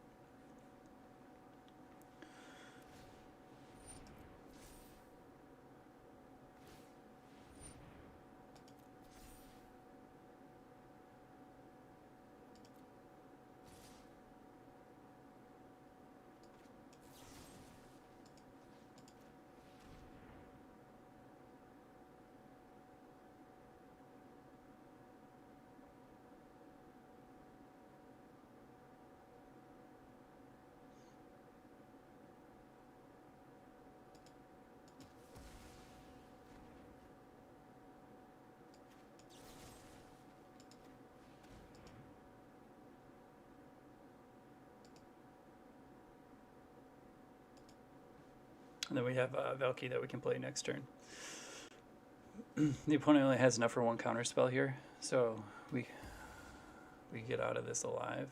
And then we have Valky that we can play next turn. The opponent only has enough for one counter spell here, so we get out of this alive.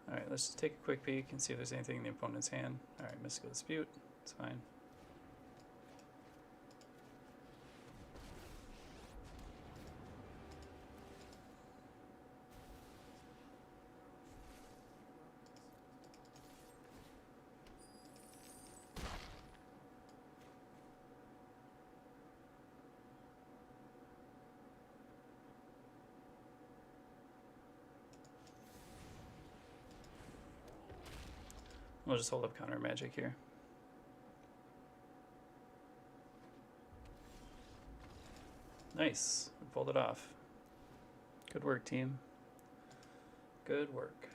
Alright, let's just take a quick peek and see if there's anything in the opponent's hand. Alright, Mystical Dispute, it's fine. We'll just hold up counter magic here. Nice, we pulled it off. Good work, team. Good work.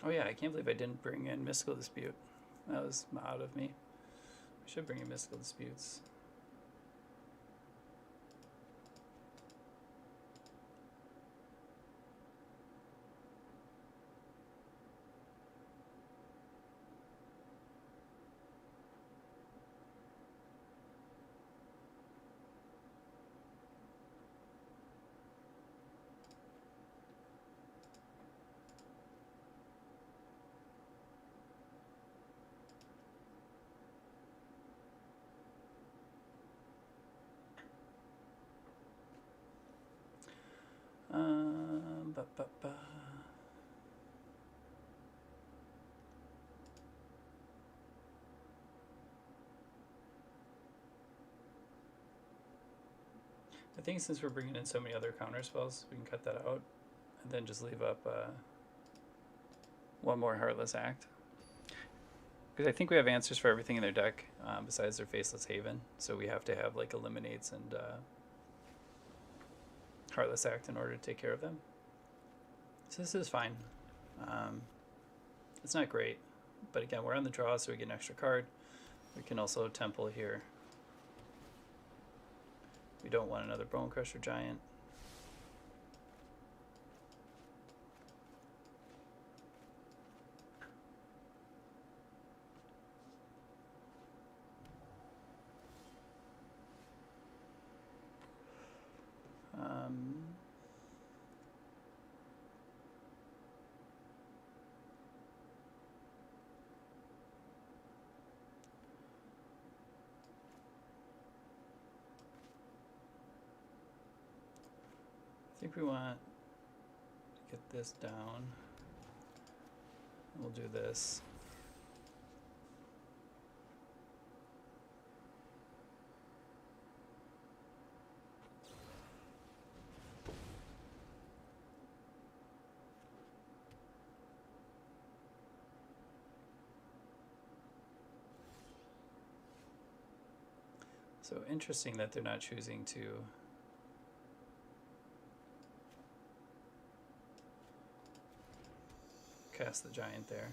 Oh yeah, I can't believe I didn't bring in Mystical Dispute. That was odd of me. I should bring in Mystical Disputes. Ba, ba, ba. I think since we're bringing in so many other counter spells, we can cut that out and then just leave up one more Heartless Act. Because I think we have answers for everything in their deck besides their Faceless Haven, so we have to have like Eliminates and Heartless Act in order to take care of them. So this is fine. It's not great, but again, we're on the draw, so we get an extra card. We can also Temple here. We don't want another Bone Crusher Giant. I think we want to get this down. We'll do this. So interesting that they're not choosing to cast the giant there.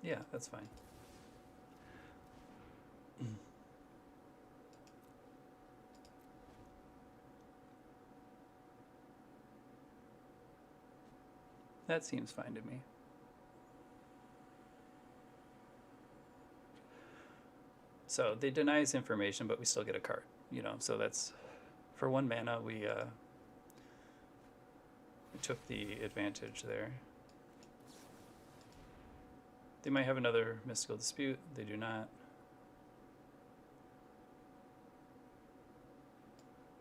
Yeah, that's fine. That seems fine to me. So they deny us information, but we still get a card, you know, so that's, for 1 mana, we took the advantage there. They might have another Mystical Dispute, they do not.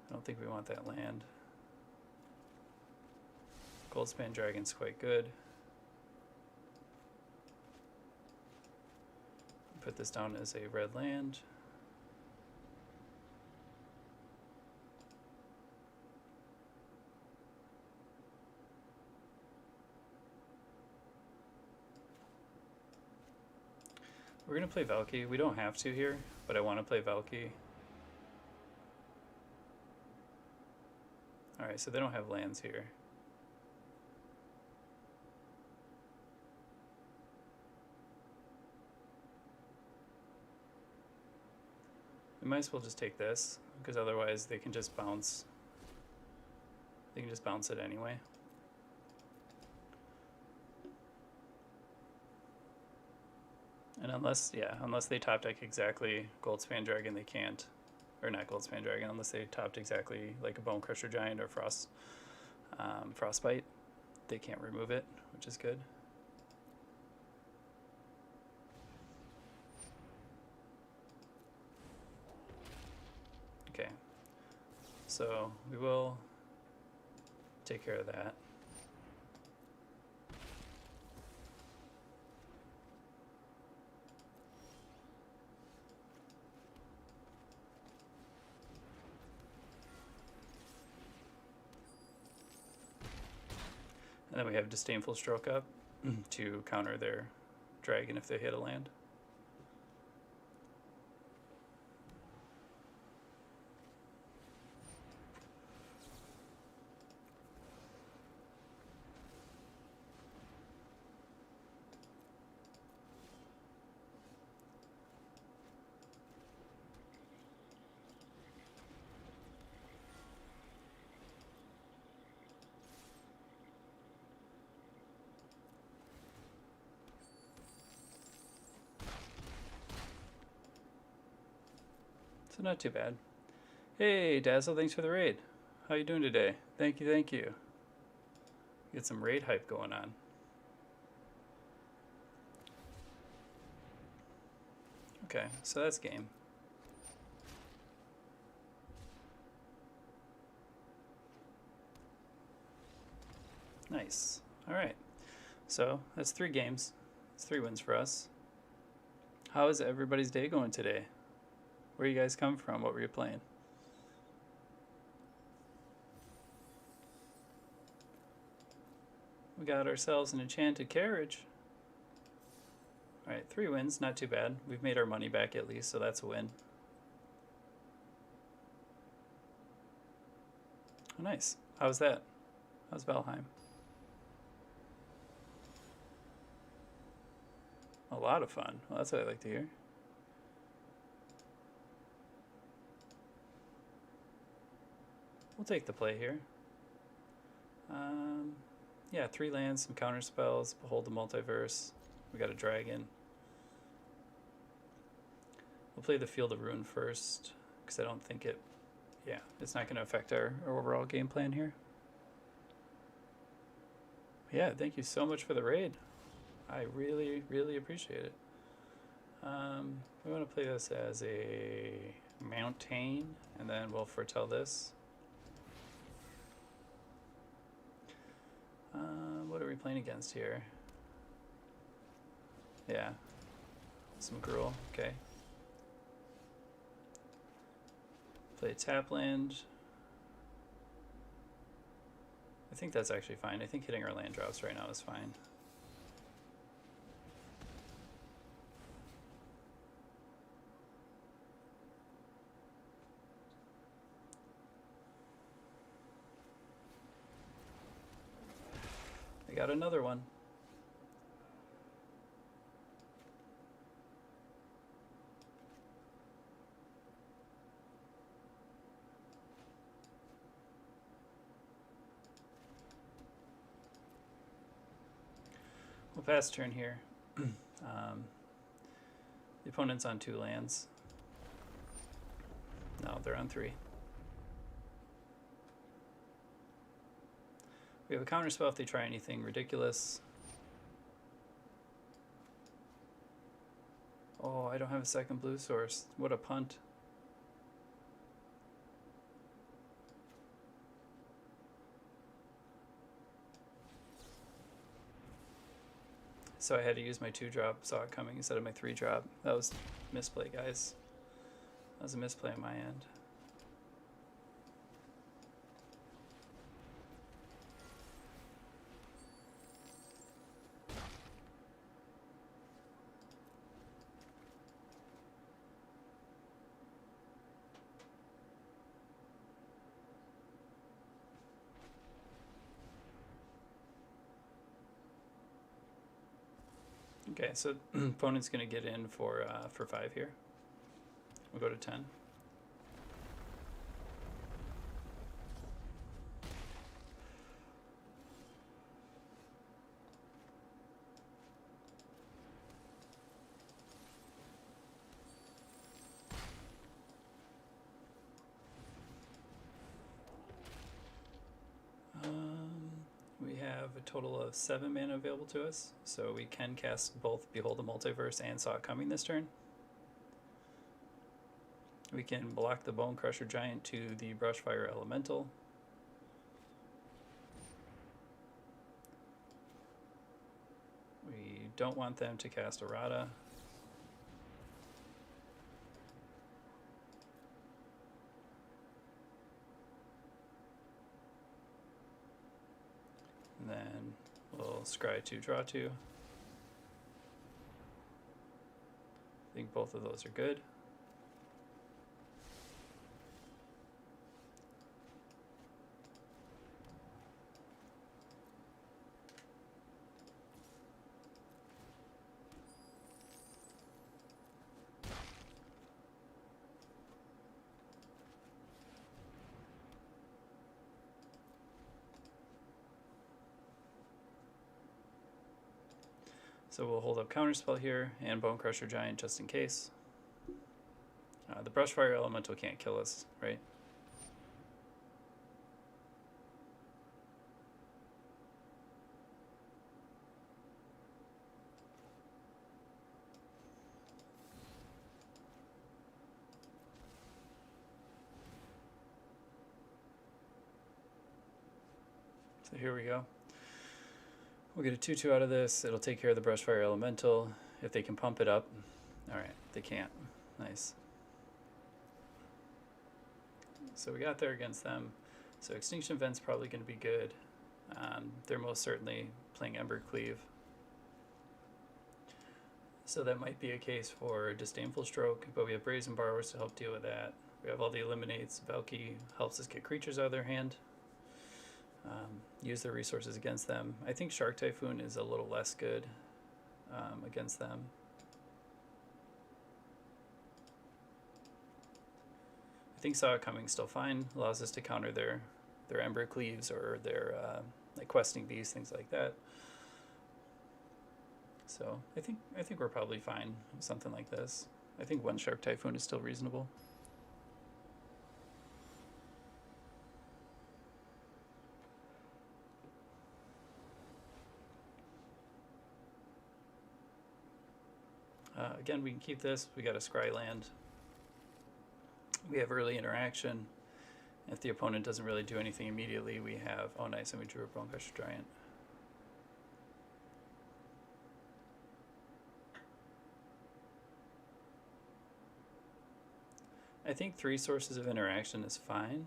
I don't think we want that land. Goldspan Dragon's quite good. Put this down as a red land. We're gonna play Valky. We don't have to here, but I want to play Valky. Alright, so they don't have lands here. We might as well just take this, because otherwise they can just bounce. They can just bounce it anyway. And unless they top deck exactly Goldspan Dragon, they can't. Or not Goldspan Dragon, unless they topped exactly like a Bone Crusher Giant or Frostbite. They can't remove it, which is good. Okay, so we will take care of that. And then we have Disdainful Stroke up to counter their dragon if they hit a land. So not too bad. Hey, Dazzle, thanks for the raid. How you doing today? Thank you, thank you. Get some raid hype going on. Okay, so that's game. Nice. All right. So that's 3 games. That's 3 wins for us. How is everybody's day going today? Where you guys come from? What were you playing? We got ourselves an enchanted carriage. Alright, 3 wins, not too bad. We've made our money back at least, so that's a win. Oh, nice. How's that? How's Valheim? A lot of fun. Well, that's what I like to hear. We'll take the play here. Yeah, 3 lands, some counter spells, Behold the Multiverse. We got a dragon. We'll play the Field of Ruin first, because I don't think it's not going to affect our overall game plan here. Yeah, thank you so much for the raid. I really, really appreciate it. We want to play this as a Mountain, and then we'll foretell this. What are we playing against here? Yeah, some Gruul, okay. Play a tap land. I think that's actually fine. I think hitting our land drops right now is fine. I got another one. We'll pass turn here. The opponent's on 2 lands. No, they're on 3. We have a counter spell if they try anything ridiculous. Oh, I don't have a second blue source. What a punt. So I had to use my 2-drop, saw it coming instead of my 3-drop. That was misplay, guys. That was a misplay on my end. Okay, so opponent's gonna get in for 5 here. We'll go to 10. We have a total of 7 mana available to us, so we can cast both Behold the Multiverse and Saw It Coming this turn. We can block the Bone Crusher Giant to the Brushfire Elemental. We don't want them to cast Errata. And then we'll scry 2, draw 2. I think both of those are good. So we'll hold up Counterspell here and Bone Crusher Giant just in case. The Brushfire Elemental can't kill us, right? So here we go. We'll get a 2/2 out of this. It'll take care of the Brushfire Elemental. If they can pump it up. Alright, they can't. Nice. So we got there against them. So Extinction Vent's probably going to be good. They're most certainly playing Embercleave. So that might be a case for Disdainful Stroke, but we have Brazen Borrowers to help deal with that. We have all the Eliminates. Valki helps us get creatures out of their hand. Use their resources against them. I think Shark Typhoon is a little less good against them. I think Saw It Coming still fine. Allows us to counter their Embercleaves or their like Questing Beasts, things like that. So I think we're probably fine with something like this. I think 1 Shark Typhoon is still reasonable. Again, we can keep this. We got a Scry land. We have early interaction. If the opponent doesn't really do anything immediately, we have... Oh, nice, and we drew a Bone Crusher Giant. I think 3 sources of interaction is fine.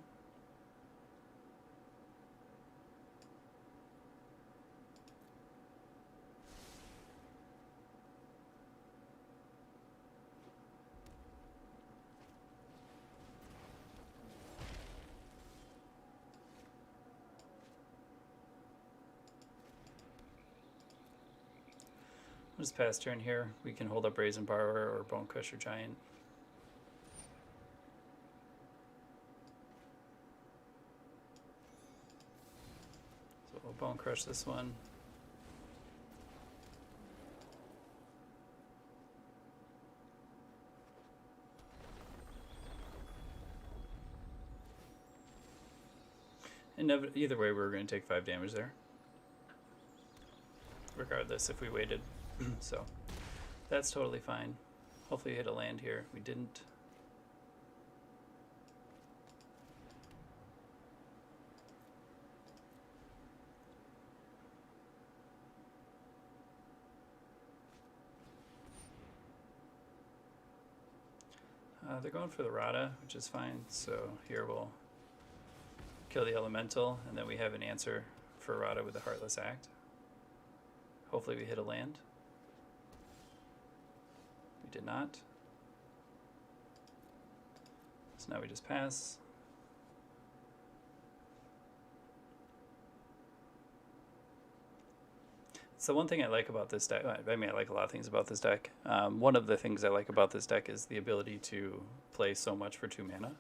We'll just pass turn here. We can hold up Brazen Borrower or Bone Crusher Giant. So we'll Bone Crush this one. And either way, we're going to take 5 damage there. Regardless if we waited. So that's totally fine. Hopefully we hit a land here. We didn't. They're going for the Rada, which is fine. So here we'll kill the Elemental, and then we have an answer for Rada with the Heartless Act. Hopefully we hit a land. We did not. So now we just pass. So one thing I like about this deck, I mean, I like a lot of things about this deck. One of the things I like about this deck is the ability to play so much for 2 mana.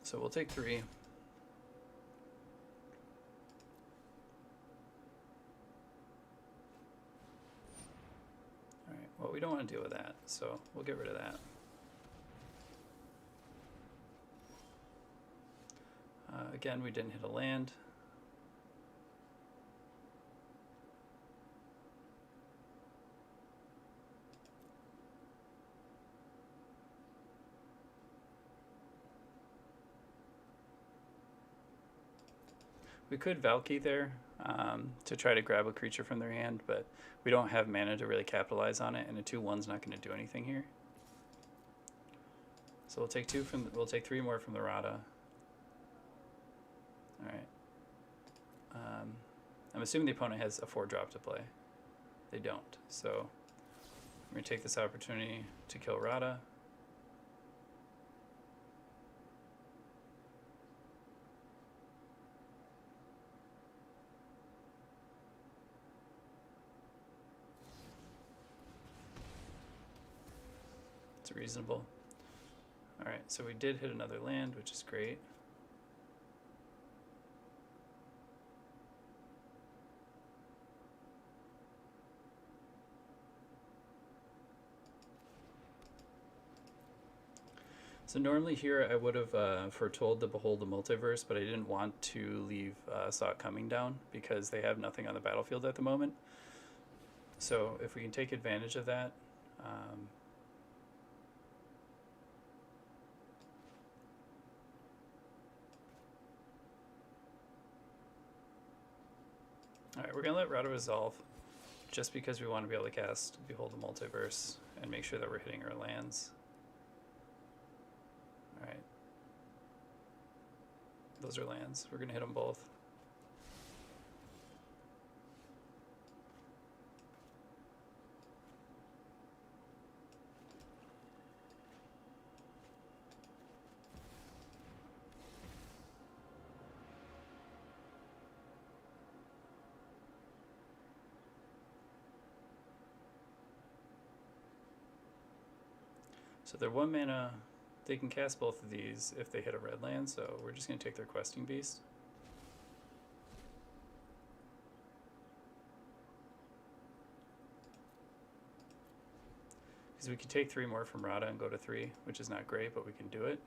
So we'll take 3. Alright, well, we don't want to deal with that, so we'll get rid of that. Again, we didn't hit a land. We could Valky there to try to grab a creature from their hand, but we don't have mana to really capitalize on it, and a 2/1's not going to do anything here. So we'll take 2 from. We'll take 3 more from the Rada. All right. I'm assuming the opponent has a 4-drop to play. They don't, so I'm going to take this opportunity to kill Rada. It's reasonable. Alright, so we did hit another land, which is great. So normally here I would have foretold the Behold the Multiverse, but I didn't want to leave Saw It Coming down because they have nothing on the battlefield at the moment. So if we can take advantage of that, alright, we're going to let Rada resolve just because we want to be able to cast Behold the Multiverse and make sure that we're hitting our lands. Alright. Those are lands. We're going to hit them both. So they're 1 mana. They can cast both of these if they hit a red land, so we're just going to take their Questing Beast. Because we could take 3 more from Rada and go to 3, which is not great, but we can do it.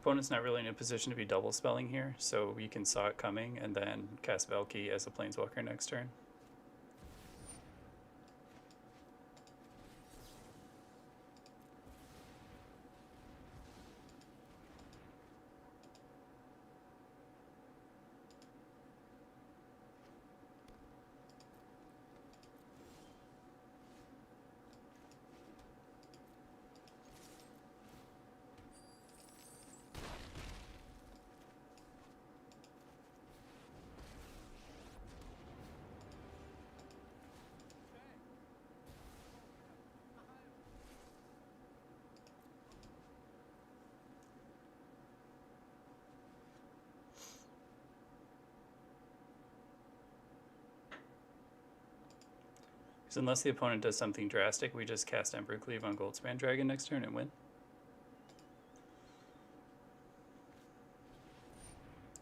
Opponent's not really in a position to be double spelling here, so we can Saw It Coming and then cast Valky as a Planeswalker next turn. So unless the opponent does something drastic, we just cast Embercleave on Goldspan Dragon next turn and win.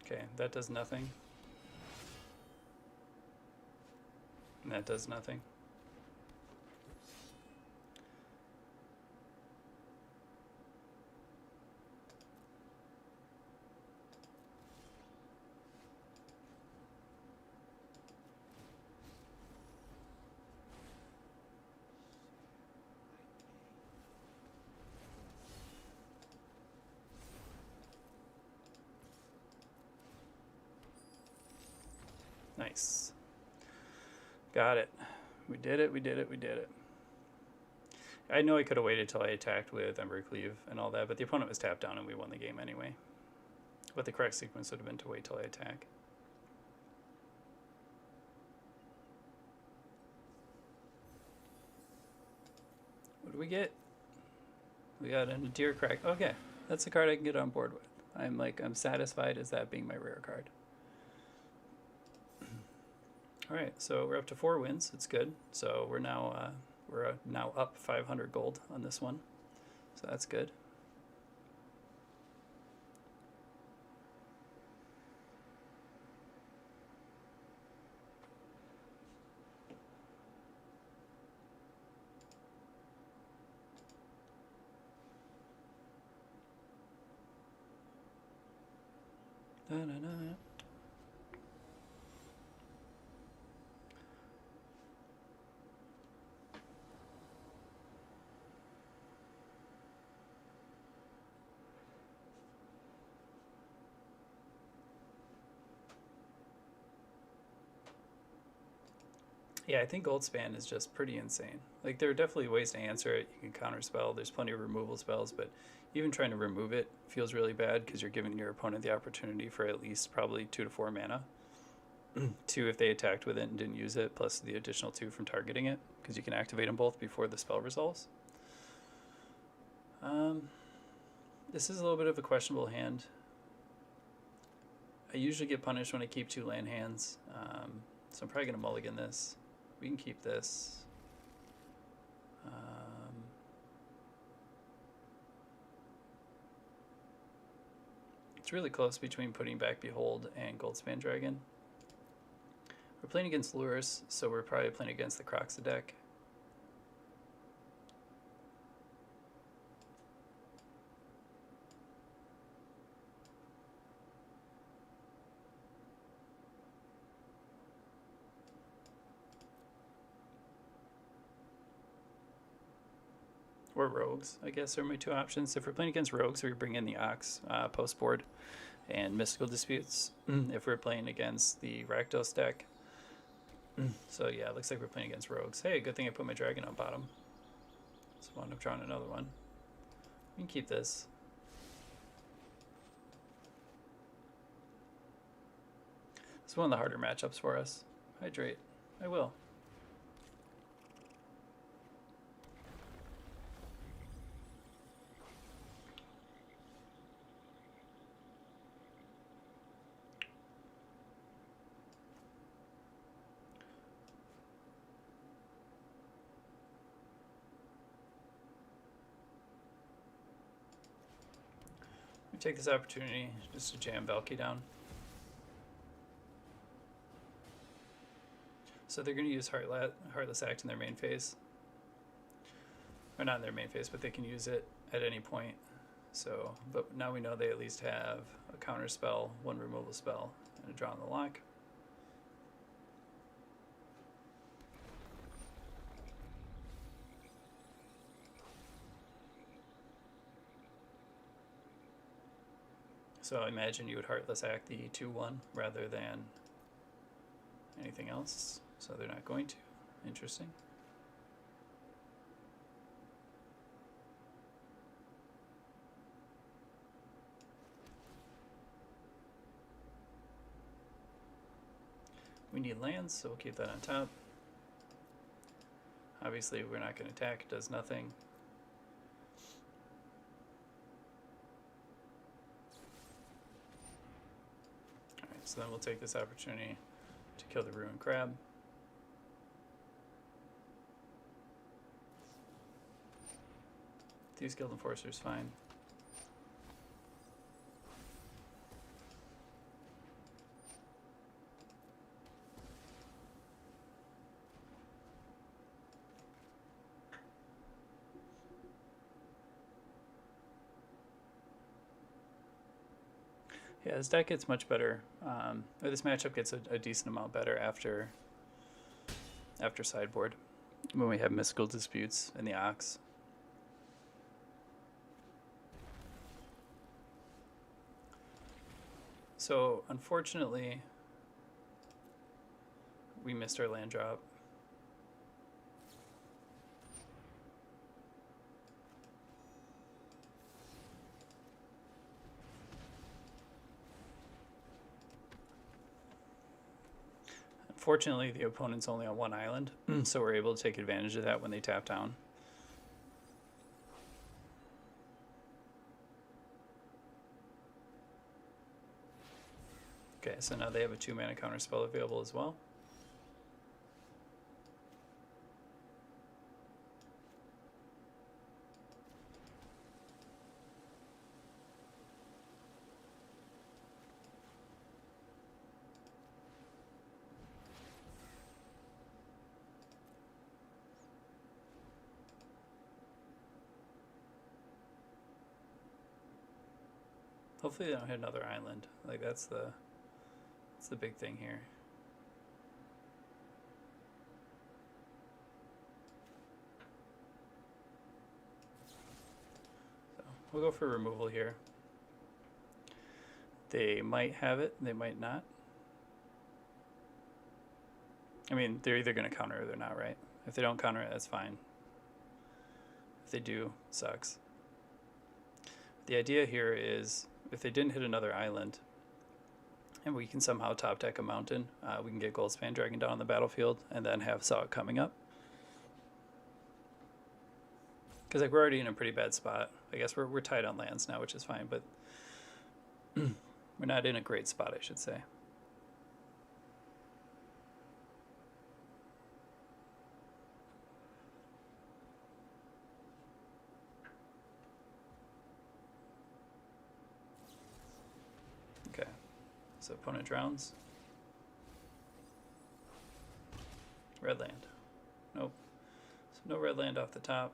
Okay, that does nothing. And that does nothing. Nice. Got it. We did it, we did it, we did it. I know I could have waited till I attacked with Embercleave and all that, but the opponent was tapped down and we won the game anyway. But the correct sequence would have been to wait till I attack. What do we get? We got a Nadir Crack. Okay, that's a card I can get on board with. I'm satisfied as that being my rare card. All right, so we're up to 4 wins. It's good. So we're now up 500 gold on this one. So that's good. Da-na-na. Yeah, I think Goldspan is just pretty insane. Like, there are definitely ways to answer it. You can counterspell. There's plenty of removal spells, but even trying to remove it feels really bad because you're giving your opponent the opportunity for at least probably 2 to 4 mana. 2 if they attacked with it and didn't use it, plus the additional 2 from targeting it, because you can activate them both before the spell resolves. This is a little bit of a questionable hand. I usually get punished when I keep 2 land hands, so I'm probably going to mulligan this. We can keep this. It's really close between putting back Behold and Goldspan Dragon. We're playing against Lurrus, so we're probably playing against the Kroxa deck. Or Rogues, I guess, are my 2 options. If we're playing against Rogues, we bring in the Ox post board and Mystical Disputes. If we're playing against the Rakdos deck. So yeah, it looks like we're playing against Rogues. Hey, good thing I put my Dragon on bottom. So I wound up drawing another one. We can keep this. It's one of the harder matchups for us. Hydrate. I will. Take this opportunity just to jam Valky down. So they're going to use Heartless Act in their main phase. Or not in their main phase, but they can use it at any point. So, but now we know they at least have a counter spell, 1 removal spell, and a draw on the lock. So I imagine you would Heartless Act the 2/1 rather than anything else. So they're not going to. Interesting. We need lands, so we'll keep that on top. Obviously, we're not going to attack. It does nothing. Alright, so then we'll take this opportunity to kill the Ruined Crab. Thieves Guild Enforcer is fine. Yeah, this deck gets much better. Or this matchup gets a decent amount better after sideboard, when we have Mystical Disputes and the Ox. So unfortunately, we missed our land drop. Fortunately, the opponent's only on one island, so we're able to take advantage of that when they tap down. Okay, so now they have a 2-mana counterspell available as well. Hopefully they don't hit another island. Like that's the big thing here. So we'll go for removal here. They might have it, they might not. I mean, they're either going to counter or they're not, right? If they don't counter it, that's fine. If they do, sucks. The idea here is if they didn't hit another island and we can somehow top deck a mountain, we can get Goldspan Dragon down on the battlefield and then have Saw coming up. Because like we're already in a pretty bad spot. I guess we're tight on lands now, which is fine, but we're not in a great spot, I should say. Okay, so opponent drowns. Red land. Nope. So no red land off the top.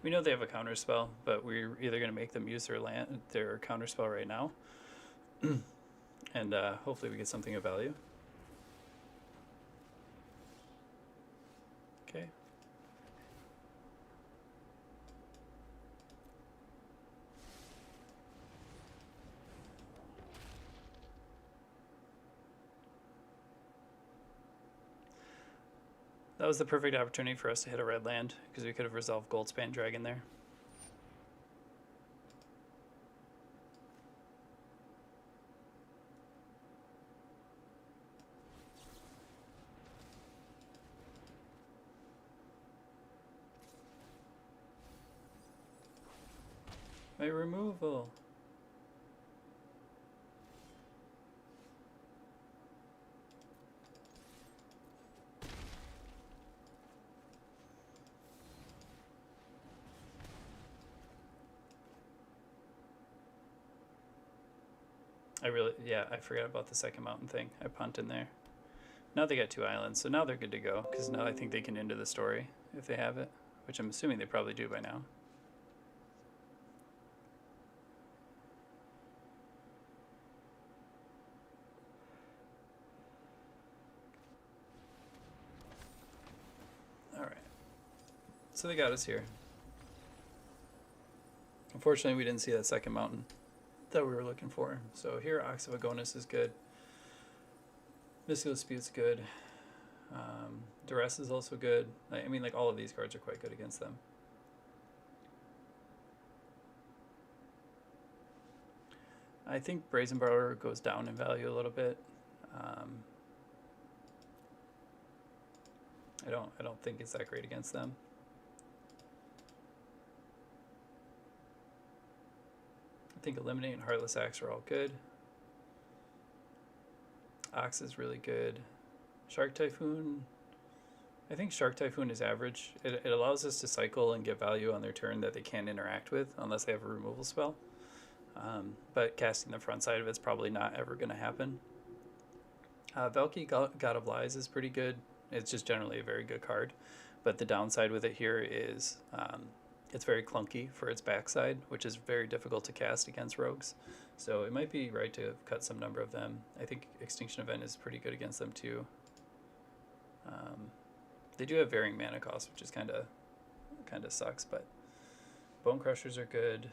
We know they have a counter spell, but we're either going to make them use their counter spell right now, and hopefully we get something of value. Okay. That was the perfect opportunity for us to hit a red land, because we could have resolved Goldspan Dragon there. My removal. I forgot about the second mountain thing. I punt in there. Now they got 2 islands, so now they're good to go, because now I think they can end the story if they have it, which I'm assuming they probably do by now. Alright. So they got us here. Unfortunately, we didn't see that second mountain that we were looking for. So here, Ox of Agonis is good. Mystical Dispute's good. Duress is also good. I mean, like, all of these cards are quite good against them. I think Brazen Borrower goes down in value a little bit. I don't think it's that great against them. I think Eliminate and Heartless Axe are all good. Ox is really good. Shark Typhoon. I think Shark Typhoon is average. It allows us to cycle and get value on their turn that they can't interact with unless they have a removal spell. But casting the front side of it's probably not ever going to happen. Valki, God of Lies is pretty good. It's just generally a very good card. But the downside with it here is It's very clunky for its backside, which is very difficult to cast against rogues. So it might be right to cut some number of them. I think Extinction Event is pretty good against them too. They do have varying mana cost, which is kind of sucks, but Bone Crushers are good,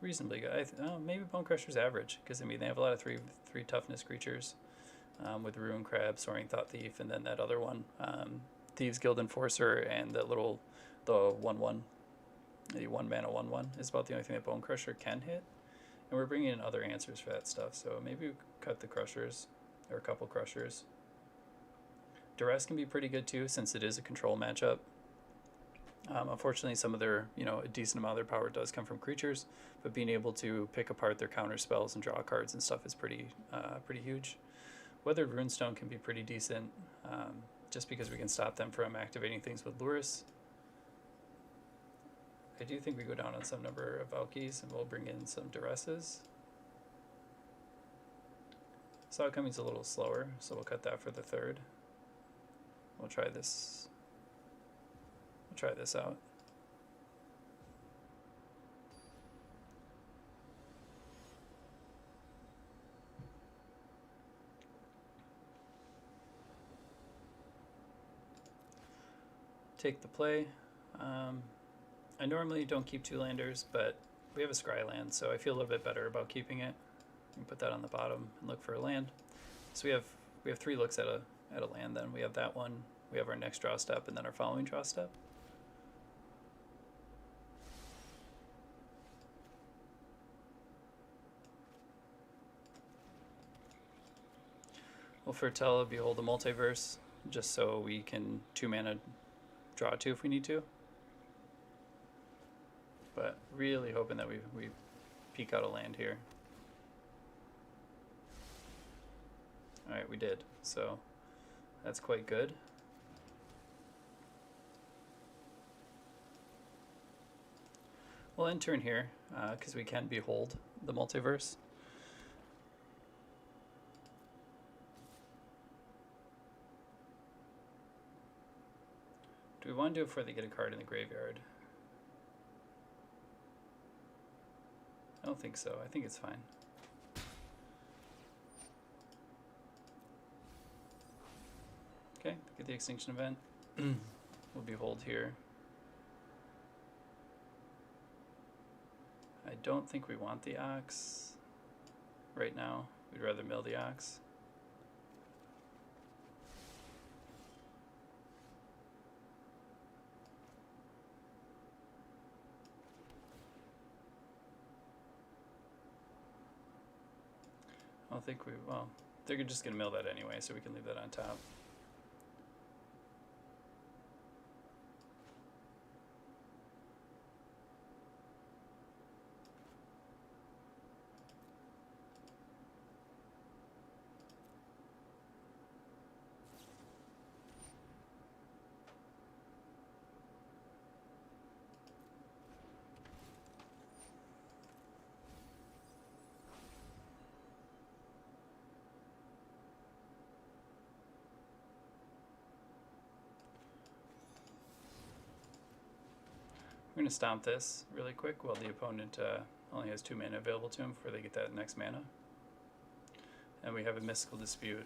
reasonably good. Maybe Bone Crushers average, because I mean they have a lot of three toughness creatures, with Ruin Crab, Soaring Thought Thief, and then that other one, Thieves Guild Enforcer, and the 1/1, the 1 mana 1/1 is about the only thing that Bone Crusher can hit, and we're bringing in other answers for that stuff. So maybe we cut the Crushers, or a couple Crushers. Duress can be pretty good too, since it is a control matchup. Unfortunately, some of their, a decent amount of their power does come from creatures, but being able to pick apart their counter spells and draw cards and stuff is pretty huge. Weathered Runestone can be pretty decent, just because we can stop them from activating things with Lurrus. I do think we go down on some number of Valkies, and we'll bring in some Duresses. Saw Coming's a little slower, so we'll cut that for the third. We'll try this. We'll try this out. Take the play. I normally don't keep 2 landers, but we have a Scry land, so I feel a little bit better about keeping it. You can put that on the bottom and look for a land. So we have 3 looks at a land. Then we have that one. We have our next draw step, and then our following draw step. We'll foretell Behold the Multiverse, just so we can 2 mana draw 2 if we need to. But really hoping that we peek out a land here. Alright, we did. So that's quite good. We'll end turn here, because we can Behold the Multiverse. Do we want to do it before they get a card in the graveyard? I don't think so. I think it's fine. Okay, get the Extinction Event. We'll Behold here. I don't think we want the Ox right now. We'd rather mill the Ox. I don't think well, they're just going to mill that anyway, so we can leave that on top. We're going to stomp this really quick while the opponent only has 2 mana available to him before they get that next mana. And we have a Mystical Dispute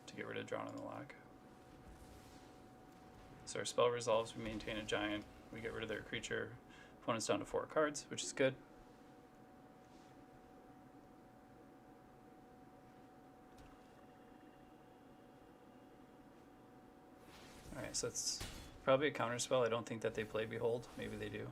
to get rid of Drawn on the Lock. So our spell resolves, we maintain a giant, we get rid of their creature. Opponent's down to 4 cards, which is good. Alright, so it's probably a counterspell. I don't think that they play Behold. Maybe they do.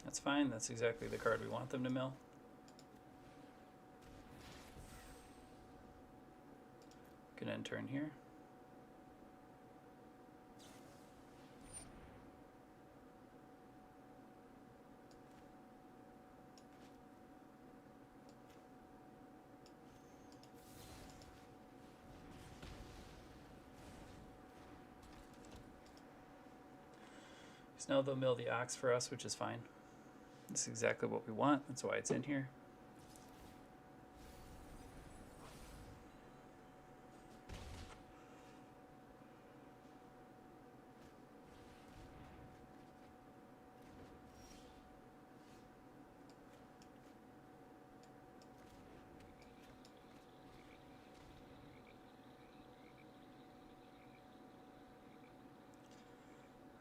That's fine. That's exactly the card we want them to mill. Gonna end turn here. So now they'll mill the ox for us, which is fine. This is exactly what we want. That's why it's in here.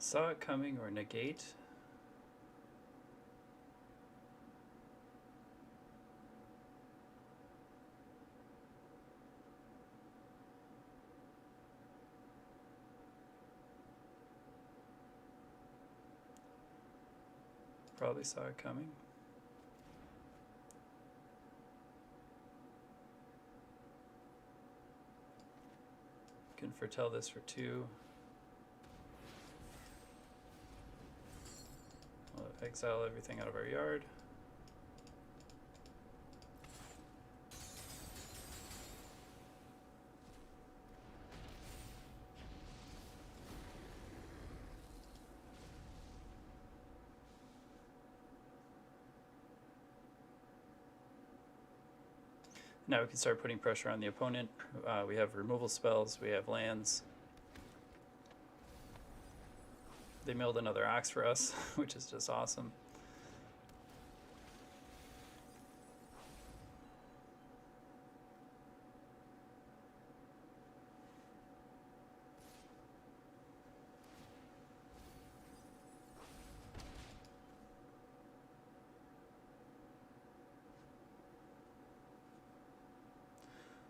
Saw it coming or negate. Probably saw it coming. Can foretell this for 2. We'll exile everything out of our yard. Now we can start putting pressure on the opponent. We have removal spells, we have lands. They milled another ox for us, which is just awesome.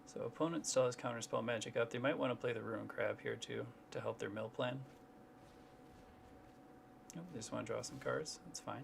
So opponent still has counterspell magic up. They might want to play the Ruin Crab here too to help their mill plan. Nope, they just want to draw some cards. That's fine.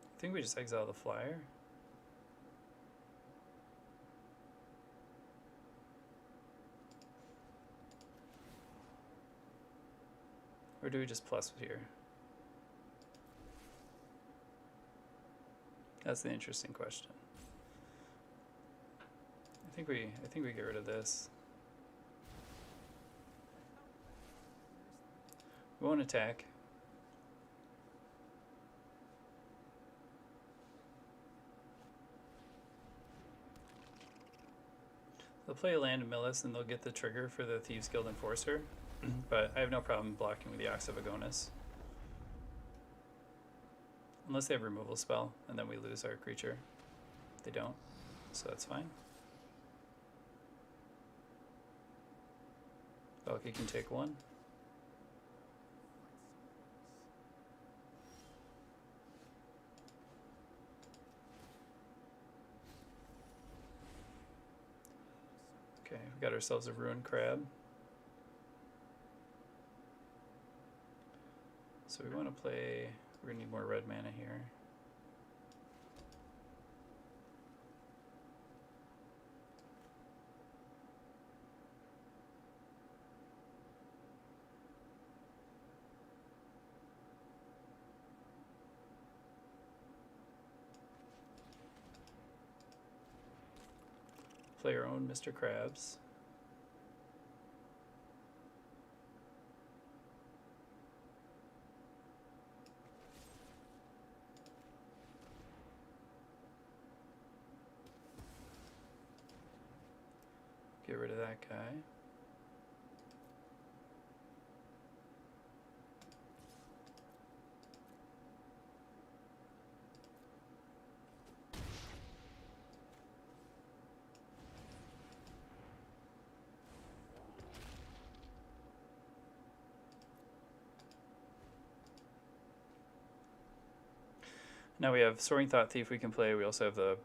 I think we just exile the flyer. Or do we just plus here? That's the interesting question. I think we get rid of this. We won't attack. They'll play a land and mill us, and they'll get the trigger for the Thieves Guild Enforcer. But I have no problem blocking with the Ox of Agonis. Unless they have removal spell, and then we lose our creature. They don't, so that's fine. Valky can take 1. Okay, we got ourselves a Ruin Crab. So we want to play, we're going to need more red mana here. Play our own Mr. Krabs. Get rid of that guy. Now we have Soaring Thought Thief we can play. We also have the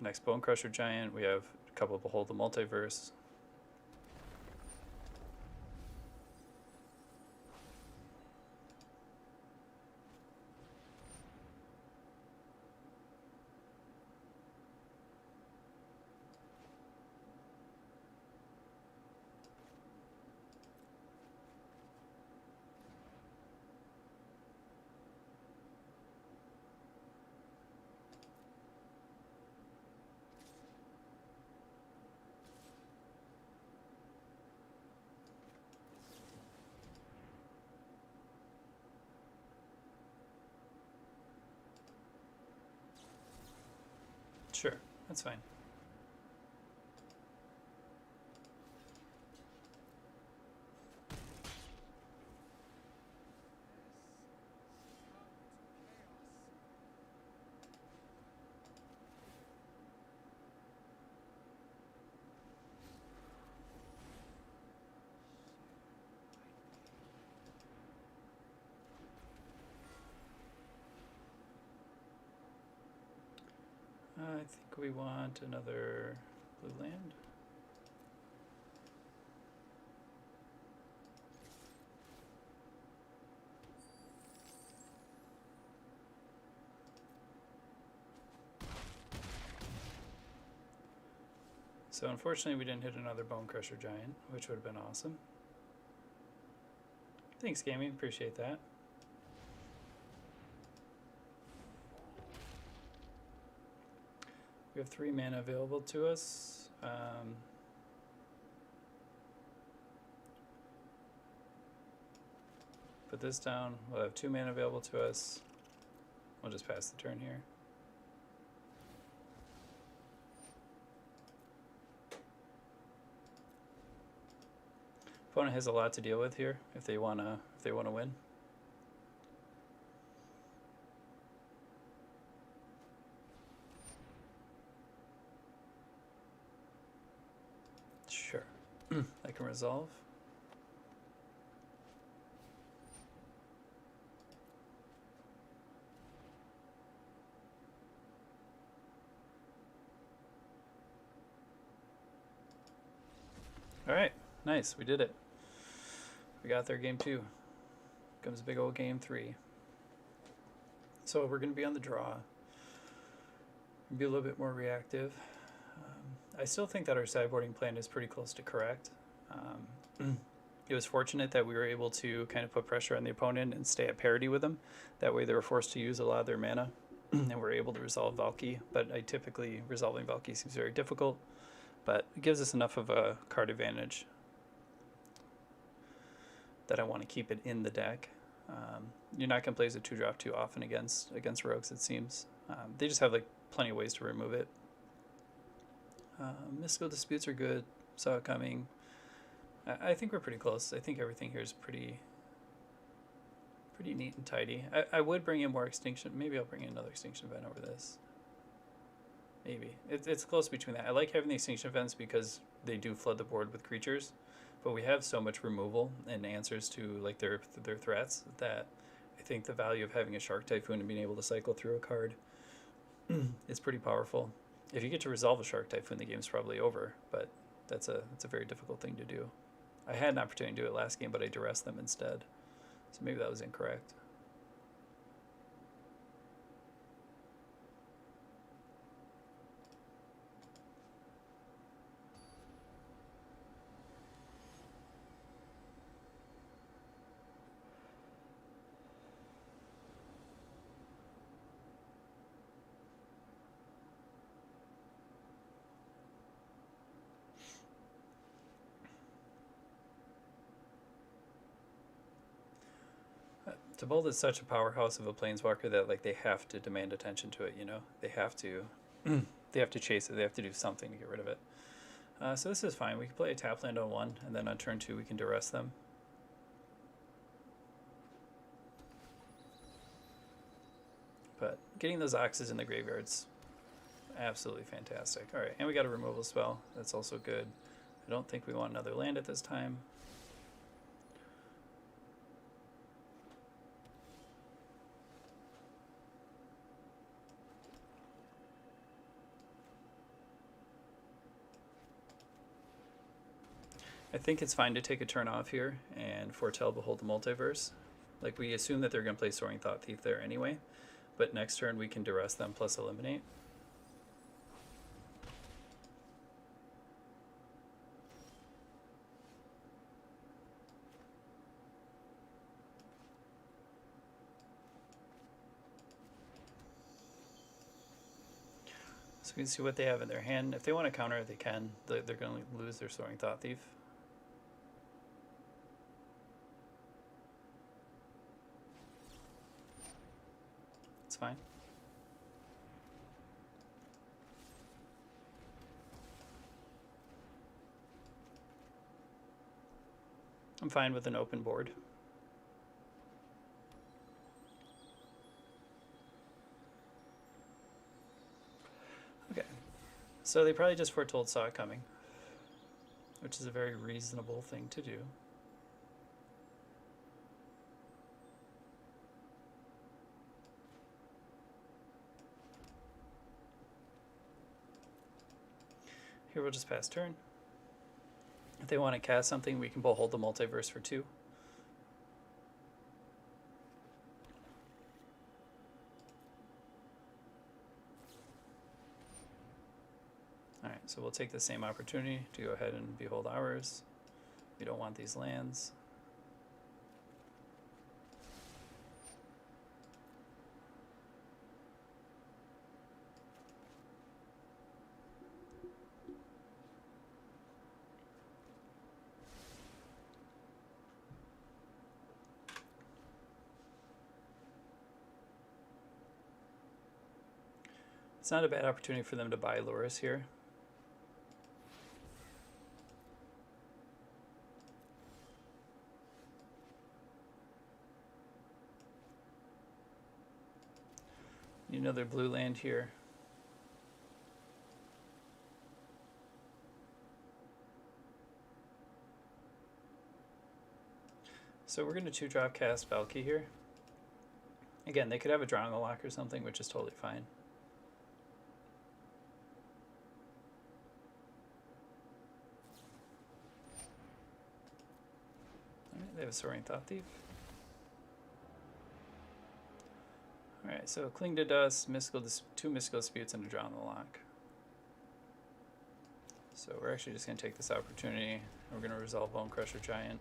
next Bone Crusher Giant. We have a couple of Behold the Multiverse. That's fine. I think we want another blue land. So unfortunately we didn't hit another Bone Crusher Giant, which would have been awesome. Thanks, Gaming. Appreciate that. We have 3 mana available to us. Put this down. We'll have 2 mana available to us. We'll just pass the turn here. Opponent has a lot to deal with here if they wanna win. Sure. I can resolve. All right, nice, we did it. We got there game 2. Comes big old game 3. So we're going to be on the draw. Be a little bit more reactive. I still think that our sideboarding plan is pretty close to correct. It was fortunate that we were able to kind of put pressure on the opponent and stay at parity with them. That way they were forced to use a lot of their mana and we're able to resolve Valki. But typically resolving Valki seems very difficult. But it gives us enough of a card advantage that I want to keep it in the deck. You're not going to play as a 2-drop too often against rogues, it seems. They just have like plenty of ways to remove it. Mystical Disputes are good. Saw it coming. I think we're pretty close. I think everything here is pretty neat and tidy. I would bring in more Extinction. Maybe I'll bring in another Extinction Event over this. Maybe. It's close between that. I like having the Extinction Events because they do flood the board with creatures, but we have so much removal and answers to like their threats that I think the value of having a Shark Typhoon and being able to cycle through a card is pretty powerful. If you get to resolve a Shark Typhoon, the game's probably over, but that's a very difficult thing to do. I had an opportunity to do it last game, but I duressed them instead. So maybe that was incorrect. Tibalt is such a powerhouse of a planeswalker that like they have to demand attention to it. You know, they have to chase it. They have to do something to get rid of it. So this is fine. We can play a tap land on 1, and then on turn 2 we can duress them. But getting those Oxes in the graveyard's absolutely fantastic. All right, and we got a removal spell. That's also good. I don't think we want another land at this time. I think it's fine to take a turn off here and foretell Behold the Multiverse. Like, we assume that they're going to play Soaring Thought Thief there anyway, but next turn we can duress them plus eliminate. So we can see what they have in their hand. If they want to counter it, they can. They're going to lose their Soaring Thought Thief. It's fine. I'm fine with an open board. Okay, so they probably just foretold saw it coming, which is a very reasonable thing to do. Here we'll just pass turn. If they want to cast something, we can hold the multiverse for 2. Alright, so we'll take the same opportunity to go ahead and behold ours. We don't want these lands. It's not a bad opportunity for them to buy Lurrus here. Need another blue land here. So we're going to 2-drop cast Valki here. Again, they could have a Drongo lock or something, which is totally fine. Alright, they have a Soaring Thought Thief. Alright, so Cling to Dust, two Mystical Disputes, and a Drongo lock. So we're actually just going to take this opportunity. We're going to resolve Bonecrusher Giant.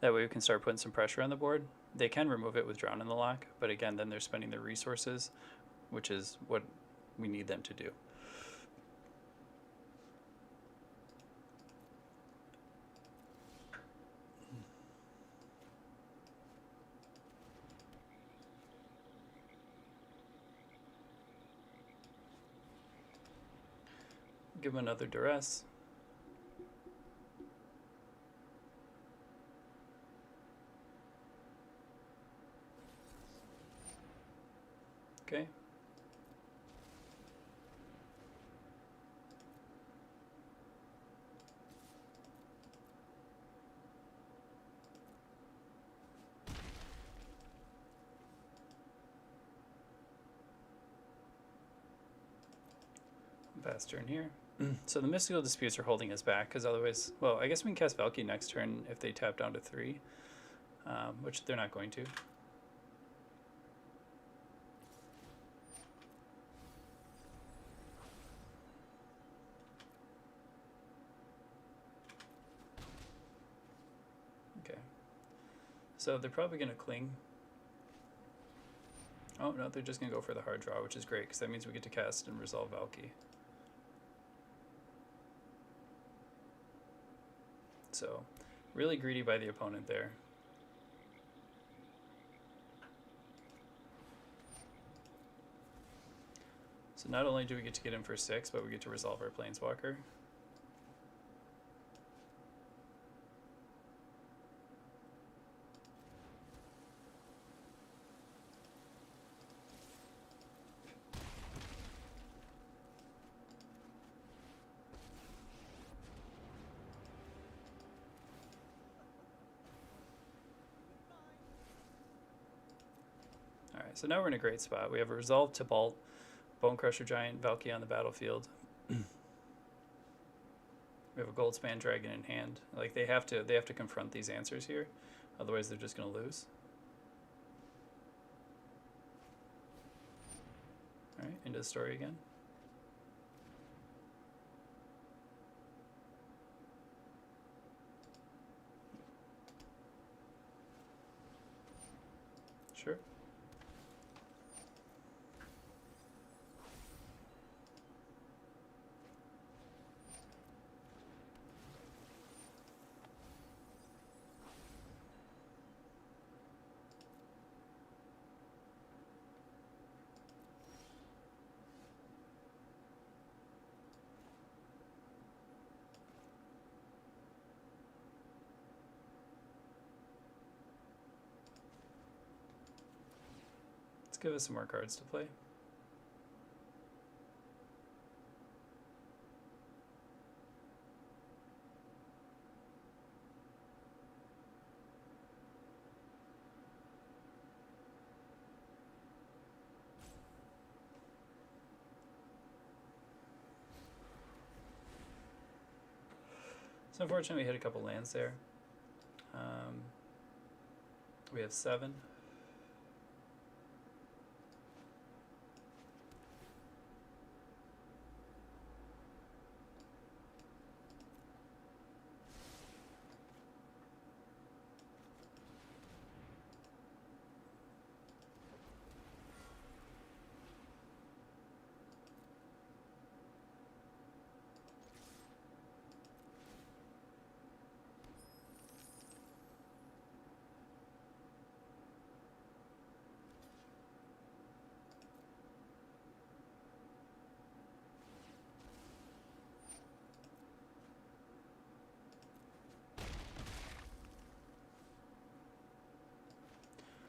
That way we can start putting some pressure on the board. They can remove it with Drown in the Lock, but again, then they're spending their resources, which is what we need them to do. Give them another Duress. Okay. Pass turn here. So the Mystical Disputes are holding us back, because otherwise, well, I guess we can cast Valki next turn if they tap down to 3, which they're not going to. Okay. So they're probably going to cling. Oh, no, they're just going to go for the hard draw, which is great, because that means we get to cast and resolve Valki. So, really greedy by the opponent there. So not only do we get to get in for 6, but we get to resolve our Planeswalker. Alright, so now we're in a great spot. We have a Resolve Tibalt, Bonecrusher Giant, Valki on the battlefield. We have a Goldspan Dragon in hand. Like they have to confront these answers here, otherwise they're just gonna lose. Alright, into the story again. Sure. Let's give us some more cards to play. So unfortunately we hit a couple lands there. We have 7.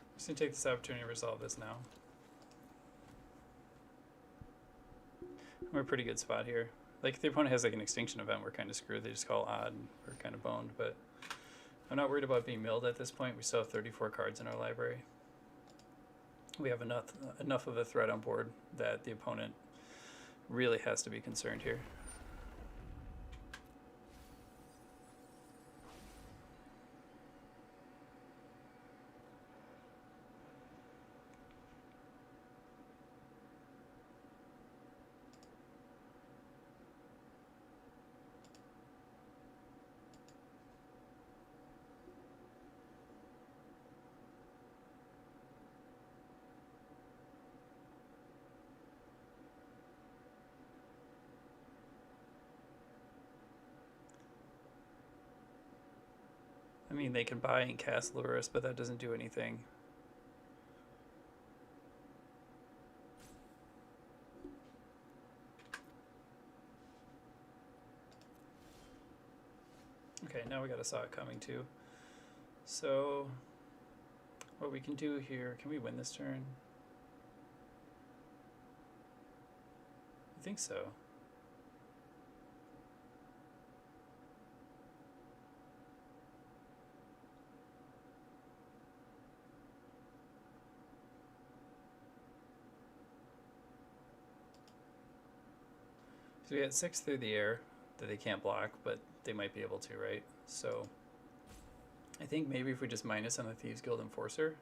I'm just going to take this opportunity to resolve this now. We're a pretty good spot here. Like, if the opponent has like an extinction event, we're kind of screwed. They just call odd and we're kind of boned, but I'm not worried about being milled at this point. We still have 34 cards in our library. We have enough of a threat on board that the opponent really has to be concerned here. I mean, they can buy and cast Lurrus, but that doesn't do anything. Okay, now we got a Saw It Coming too. So, what we can do here, can we win this turn? I think so. So we had 6 through the air that they can't block, but they might be able to, right? So I think maybe if we just minus on the Thieves Guild Enforcer.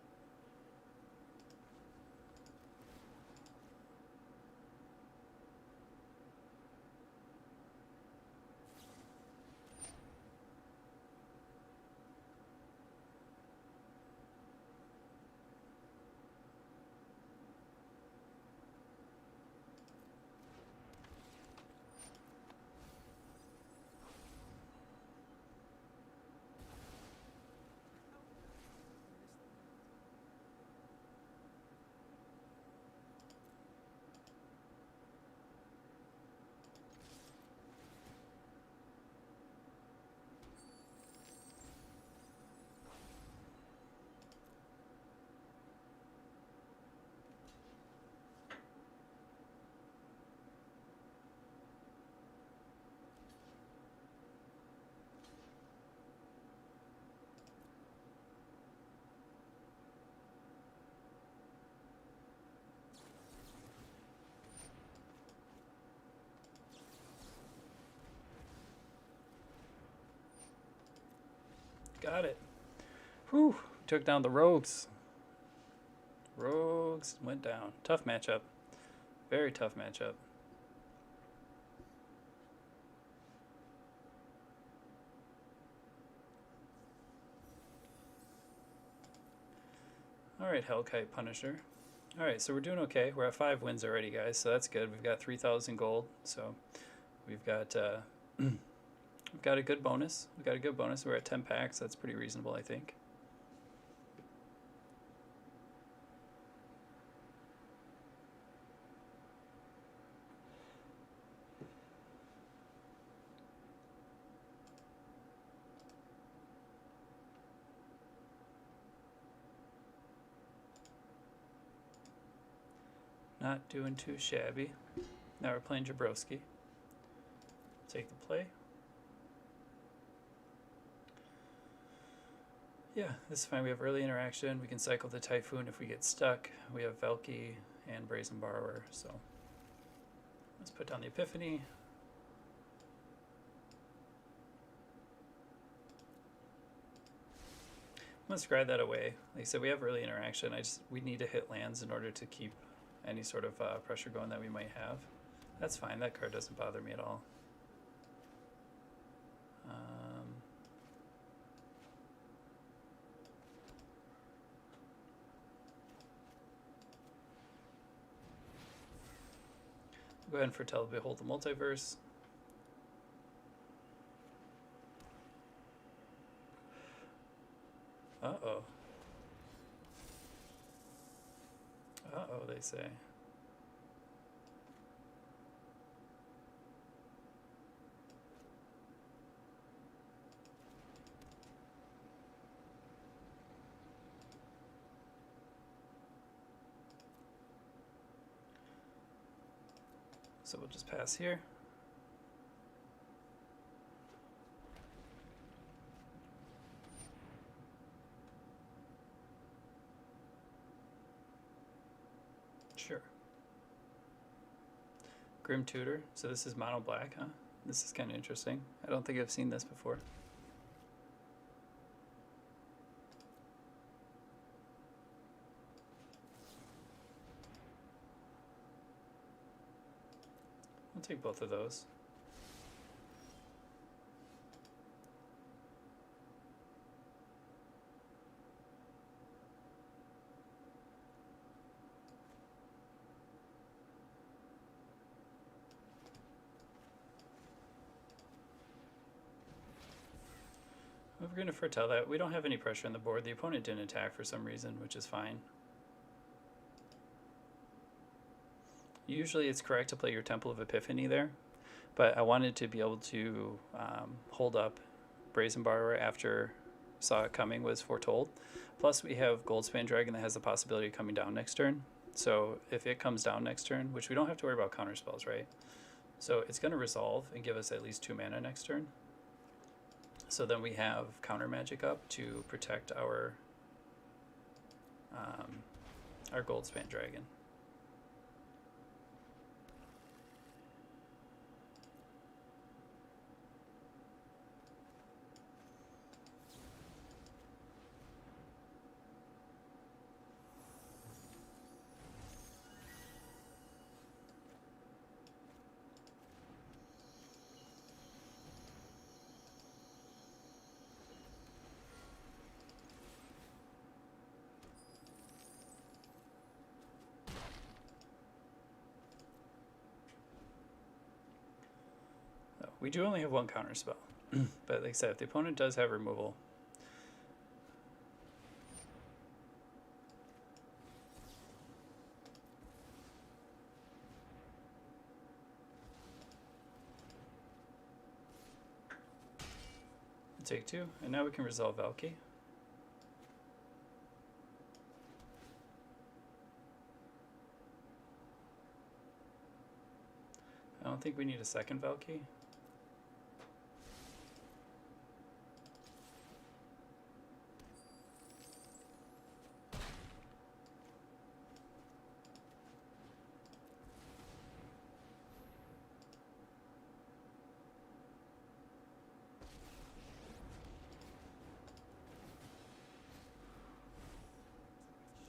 Got it. Whew, took down the Rogues. Rogues went down. Tough matchup. Very tough matchup. Alright, Hellkite Punisher. Alright, so we're doing okay. We're at 5 wins already, guys, so that's good. We've got 3,000 gold, so we've got we've got a good bonus. We've got a good bonus. We're at 10 packs. That's pretty reasonable, I think. Not doing too shabby. Now we're playing Jabrowski. Take the play. Yeah, this is fine. We have early interaction. We can cycle the Typhoon if we get stuck. We have Velki and Brazen Borrower, so let's put down the Epiphany. I'm gonna scry that away. Like I said, we have early interaction. We need to hit lands in order to keep any sort of pressure going that we might have. That's fine. That card doesn't bother me at all. Go ahead and foretell Behold the Multiverse. Uh-oh. Uh-oh, they say. So we'll just pass here. Sure. Grim Tutor. So this is mono black, huh? This is kind of interesting. I don't think I've seen this before. I'll take both of those. We're going to foretell that. We don't have any pressure on the board. The opponent didn't attack for some reason, which is fine. Usually it's correct to play your Temple of Epiphany there, but I wanted to be able to hold up Brazen Borrower after Saw It Coming was foretold. Plus we have Goldspan Dragon that has the possibility of coming down next turn. So if it comes down next turn, which we don't have to worry about counter spells, right? So it's going to resolve and give us at least 2 mana next turn. So then we have counter magic up to protect our Goldspan Dragon. We do only have 1 counter spell, but like I said, if the opponent does have removal, take 2, and now we can resolve Velki. I don't think we need a second Velki.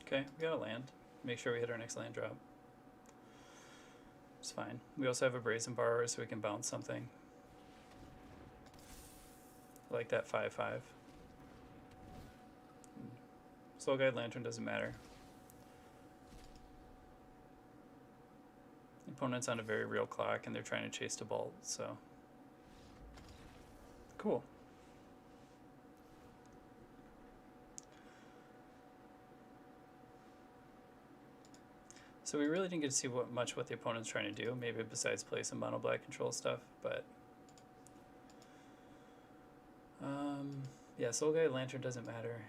Okay, we got a land. Make sure we hit our next land drop. It's fine. We also have a Brazen Borrower, so we can bounce something. Like that 5/5. Soul Guide Lantern doesn't matter. The opponent's on a very real clock, and they're trying to chase to Bolt, so. Cool. So we really didn't get to see much what the opponent's trying to do, maybe besides play some mono black control stuff, but yeah, Soul Guide Lantern doesn't matter.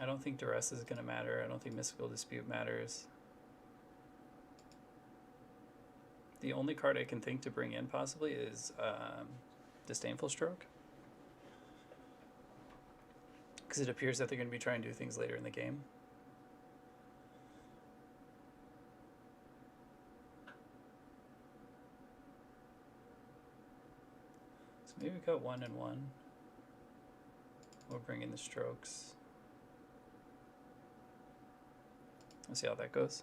I don't think Duress is going to matter. I don't think Mystical Dispute matters. The only card I can think to bring in possibly is Disdainful Stroke. Because it appears that they're going to be trying to do things later in the game. So maybe we got 1 and 1. We'll bring in the Strokes. Let's see how that goes.